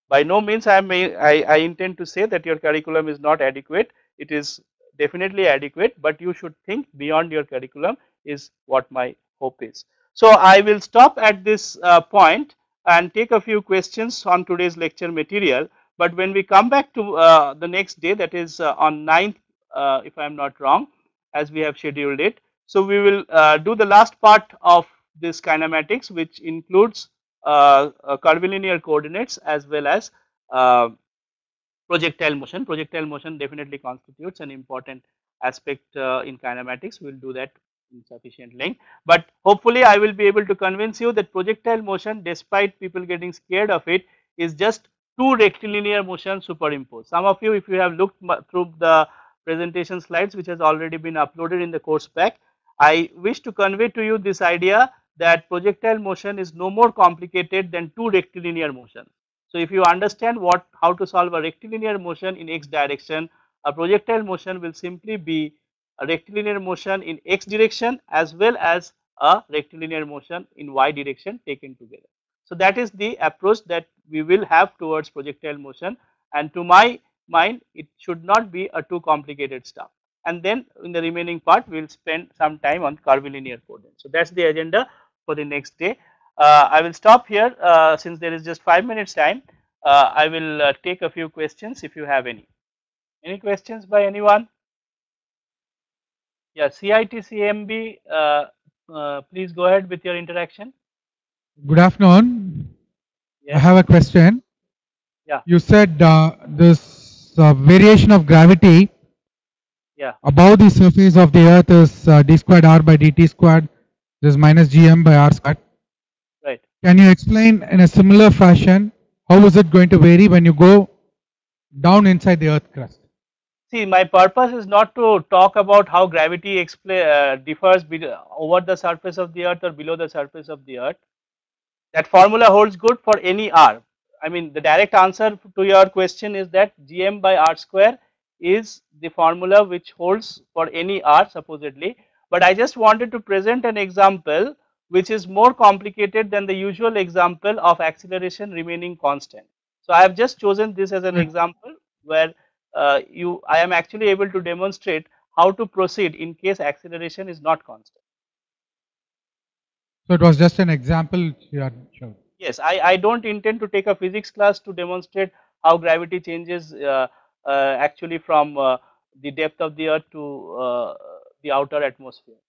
By no means I intend to say that your curriculum is not adequate. It is definitely adequate, but you should think beyond your curriculum is what my hope is. So I will stop at this point and take a few questions on today's lecture material. But when we come back to the next day, that is on 9th, if I am not wrong, as we have scheduled it. So we will do the last part of this kinematics, which includes curvilinear coordinates as well as projectile motion. Projectile motion definitely constitutes an important aspect in kinematics. We will do that in sufficient length, but hopefully I will be able to convince you that projectile motion, despite people getting scared of it, is just two rectilinear motions superimposed. Some of you, if you have looked through the presentation slides which has already been uploaded in the course pack, I wish to convey to you this idea that projectile motion is no more complicated than two rectilinear motions. So if you understand how to solve a rectilinear motion in x direction, a projectile motion will simply be a rectilinear motion in x direction as well as a rectilinear motion in y direction taken together. So that is the approach that we will have towards projectile motion, and to my mind it should not be a too complicated stuff. And then in the remaining part we will spend some time on curvilinear coordinates. So that is the agenda for the next day. I will stop here since there is just 5 minutes time. I will take a few questions if you have any. Any questions by anyone? Yeah, CIT-CMB, please go ahead with your interaction. Good afternoon. Yes. I have a question. Yeah. You said this variation of gravity above the surface of the earth is d squared r by dt squared, this minus gm by r squared. Right. Can you explain in a similar fashion how is it going to vary when you go down inside the earth crust? See, my purpose is not to talk about how gravity differs over the surface of the earth or below the surface of the earth. That formula holds good for any r. I mean, the direct answer to your question is that gm by r square is the formula which holds for any r supposedly, but I just wanted to present an example which is more complicated than the usual example of acceleration remaining constant. So I have just chosen this as an Right. example where I am actually able to demonstrate how to proceed in case acceleration is not constant. So it was just an example you had shown. Yes, I don't intend to take a physics class to demonstrate how gravity changes actually from the depth of the earth to the outer atmosphere.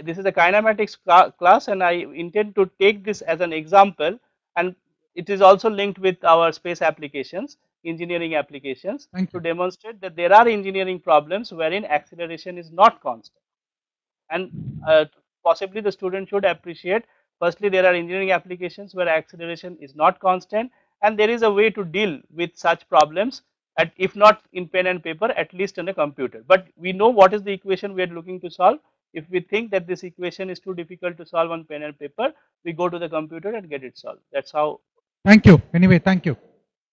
This is a kinematics class and I intend to take this as an example, and it is also linked with our space applications, engineering applications, Thank to you. demonstrate that there are engineering problems wherein acceleration is not constant. And possibly the student should appreciate, firstly there are engineering applications where acceleration is not constant, and there is a way to deal with such problems, at if not in pen and paper, at least in a computer. But we know what is the equation we are looking to solve. If we think that this equation is too difficult to solve on pen and paper, we go to the computer and get it solved. That's how. Thank you. Anyway, thank you.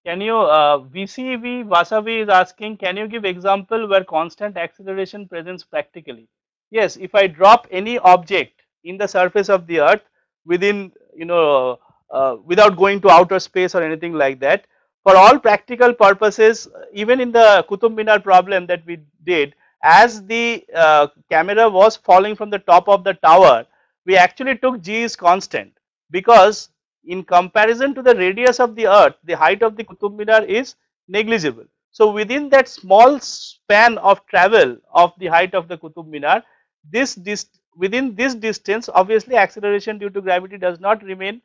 Can you VCV Vasavi is asking, can you give example where constant acceleration presents practically? Yes, if I drop any object in the surface of the earth within, without going to outer space or anything like that, for all practical purposes, even in the Qutub Minar problem that we did, as the camera was falling from the top of the tower, we actually took G is constant, because in comparison to the radius of the earth, the height of the Qutub Minar is negligible. So within that small span of travel of the height of the Qutub Minar, within this distance, obviously acceleration due to gravity does not remain,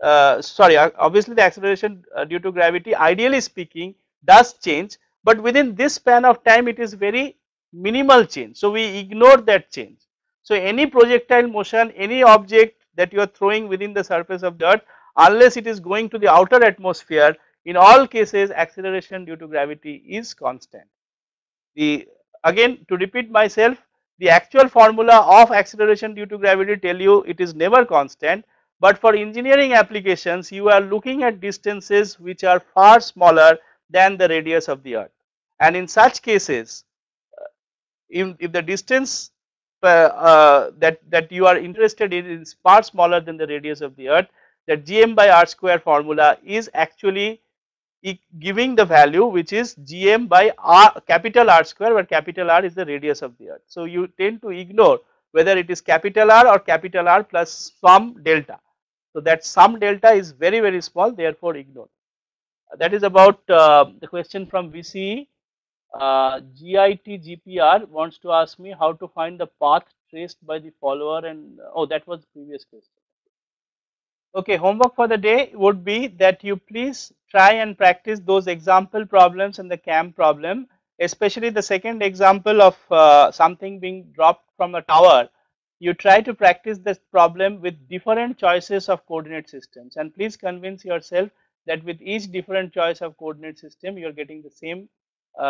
obviously the acceleration due to gravity, ideally speaking, does change, but within this span of time it is very minimal change. So we ignore that change. So any projectile motion, any object that you are throwing within the surface of the earth, unless it is going to the outer atmosphere, in all cases acceleration due to gravity is constant. The again, to repeat myself, the actual formula of acceleration due to gravity tell you it is never constant, but for engineering applications you are looking at distances which are far smaller than the radius of the earth, and in such cases, if the distance that you are interested in is far smaller than the radius of the earth, that gm by r square formula is actually giving the value which is gm by r, capital R square, where capital R is the radius of the earth. So you tend to ignore whether it is capital R or capital R plus some delta. So that sum delta is very small, therefore ignore. That is about the question from VCE. GIT GPR wants to ask me how to find the path traced by the follower, and oh, that was the previous question. Okay, homework for the day would be that you please try and practice those example problems and the CAM problem, especially the second example of something being dropped from a tower. You try to practice this problem with different choices of coordinate systems, and please convince yourself that with each different choice of coordinate system you are getting the same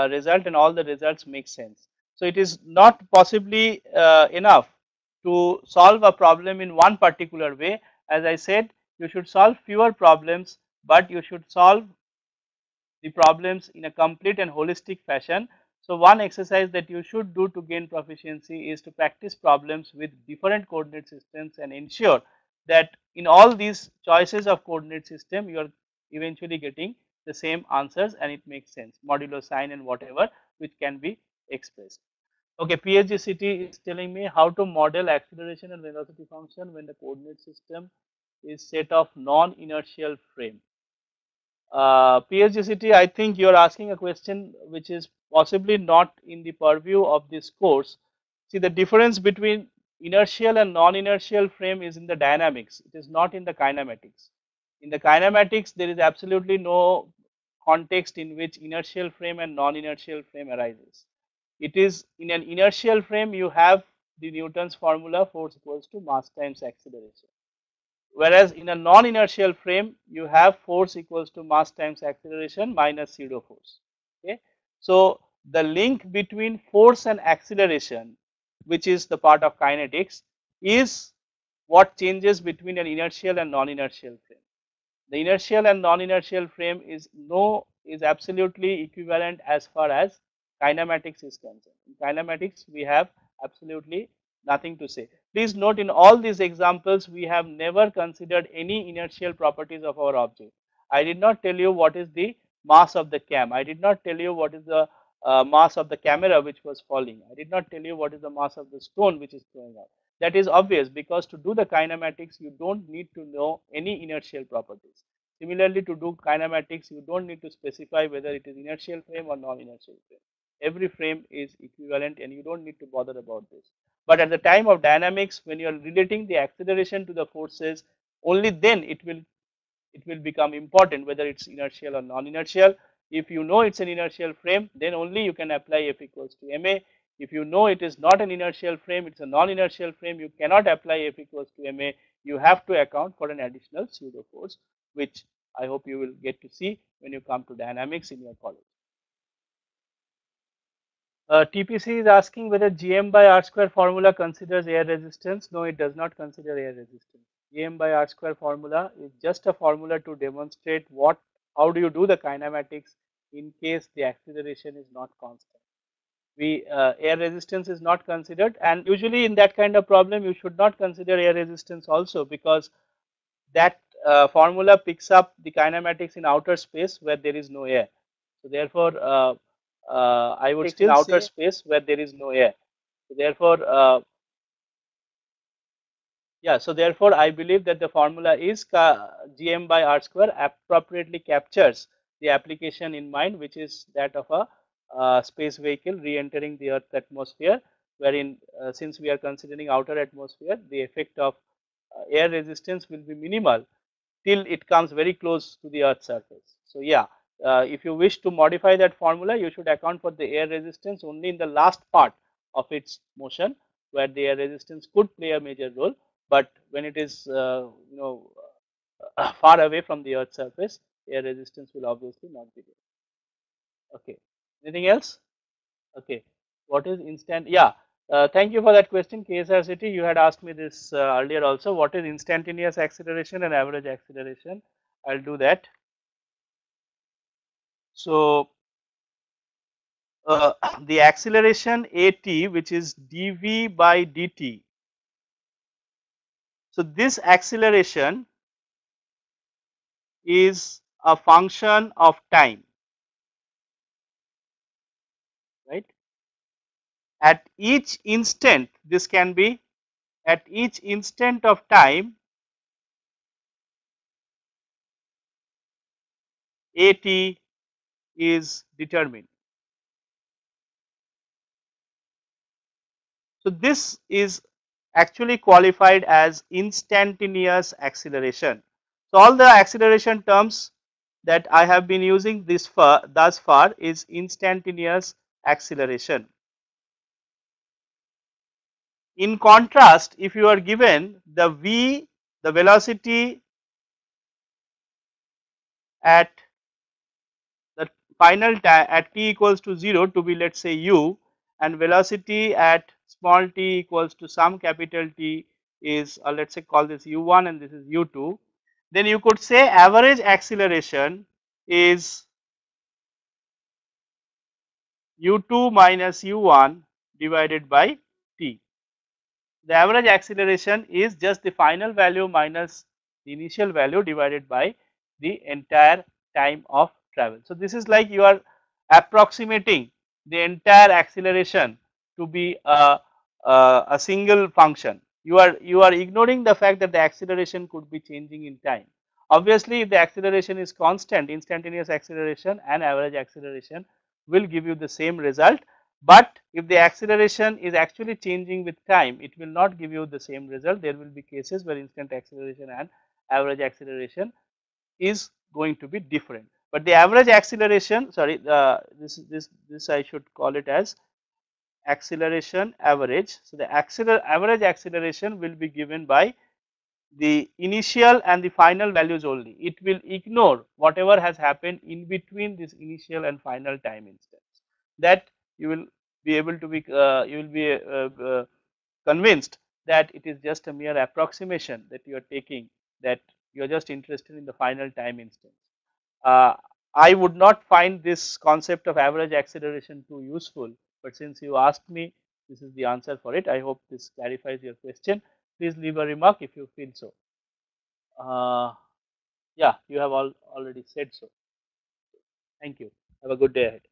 result and all the results make sense. So it is not possibly enough to solve a problem in one particular way. As I said, you should solve fewer problems, but you should solve the problems in a complete and holistic fashion. So one exercise that you should do to gain proficiency is to practice problems with different coordinate systems and ensure that in all these choices of coordinate system you are eventually getting the same answers and it makes sense, modulo sign and whatever which can be expressed. Okay, PhD City is telling me how to model acceleration and velocity function when the coordinate system is set of non-inertial frame. PhD City, I think you are asking a question which is possibly not in the purview of this course. See, the difference between inertial and non-inertial frame is in the dynamics. It is not in the kinematics. In the kinematics, there is absolutely no context in which inertial frame and non-inertial frame arises. It is in an inertial frame you have the Newton's formula, force equals to mass times acceleration. Whereas in a non-inertial frame you have force equals to mass times acceleration minus pseudo force. Okay. So the link between force and acceleration, which is the part of kinetics, is what changes between an inertial and non-inertial frame. The inertial and non-inertial frame is absolutely equivalent as far as kinematics is concerned. In kinematics, we have absolutely nothing to say. Please note, in all these examples, we have never considered any inertial properties of our object. I did not tell you what is the mass of the cam. I did not tell you what is the mass of the camera which was falling. I did not tell you what is the mass of the stone which is throwing out. That is obvious, because to do the kinematics, you don't need to know any inertial properties. Similarly, to do kinematics, you don't need to specify whether it is inertial frame or non-inertial frame. Every frame is equivalent and you don't need to bother about this. But at the time of dynamics, when you are relating the acceleration to the forces, only then it will become important whether it's inertial or non-inertial. If you know it's an inertial frame, then only you can apply F equals to ma. If you know it is not an inertial frame, it's a non-inertial frame, you cannot apply F equals to ma. You have to account for an additional pseudo force, which I hope you will get to see when you come to dynamics in your college. TPC is asking whether Gm by R square formula considers air resistance. No, it does not consider air resistance. Gm by R square formula is just a formula to demonstrate how do you do the kinematics in case the acceleration is not constant. Air resistance is not considered, and usually in that kind of problem you should not consider air resistance also, because that formula picks up the kinematics in outer space where there is no air. So therefore, I would still outer space where there is no air. So therefore, yeah. So therefore, I believe that the formula is Gm by R square appropriately captures the application in mind, which is that of a space vehicle re-entering the Earth's atmosphere, wherein since we are considering outer atmosphere, the effect of air resistance will be minimal till it comes very close to the Earth's surface. So yeah, if you wish to modify that formula, you should account for the air resistance only in the last part of its motion, where the air resistance could play a major role. But when it is far away from the Earth's surface, air resistance will obviously not be there. Okay. Anything else? Okay. What is instant? Yeah. Thank you for that question, KSR City. You had asked me this earlier also. What is instantaneous acceleration and average acceleration? I'll do that. So the acceleration at, which is dv by dt. So this acceleration is a function of time, right? At each instant, this can be at each instant of time, at is determined. So this is actually qualified as instantaneous acceleration. So all the acceleration terms that I have been using thus far is instantaneous acceleration. In contrast, if you are given the v, the velocity at the final time at t equals to 0 to be, let's say, u, and velocity at small t equals to some capital T is let's say call this u1 and this is u2, then you could say average acceleration is u2 minus u1 divided by t. The average acceleration is just the final value minus the initial value divided by the entire time of travel. So this is like you are approximating the entire acceleration to be a single function. You are ignoring the fact that the acceleration could be changing in time. Obviously, if the acceleration is constant, instantaneous acceleration and average acceleration will give you the same result. But if the acceleration is actually changing with time, it will not give you the same result. There will be cases where instant acceleration and average acceleration is going to be different. But the average acceleration, sorry, this I should call it as acceleration average. So the average acceleration will be given by the initial and the final values only. It will ignore whatever has happened in between this initial and final time instance. that you will be able to be convinced that it is just a mere approximation that you are taking, that you are just interested in the final time instance. I would not find this concept of average acceleration too useful, but since you asked me, this is the answer for it. I hope this clarifies your question. Please leave a remark if you feel so. Yeah, you have already said so. Thank you. Have a good day ahead.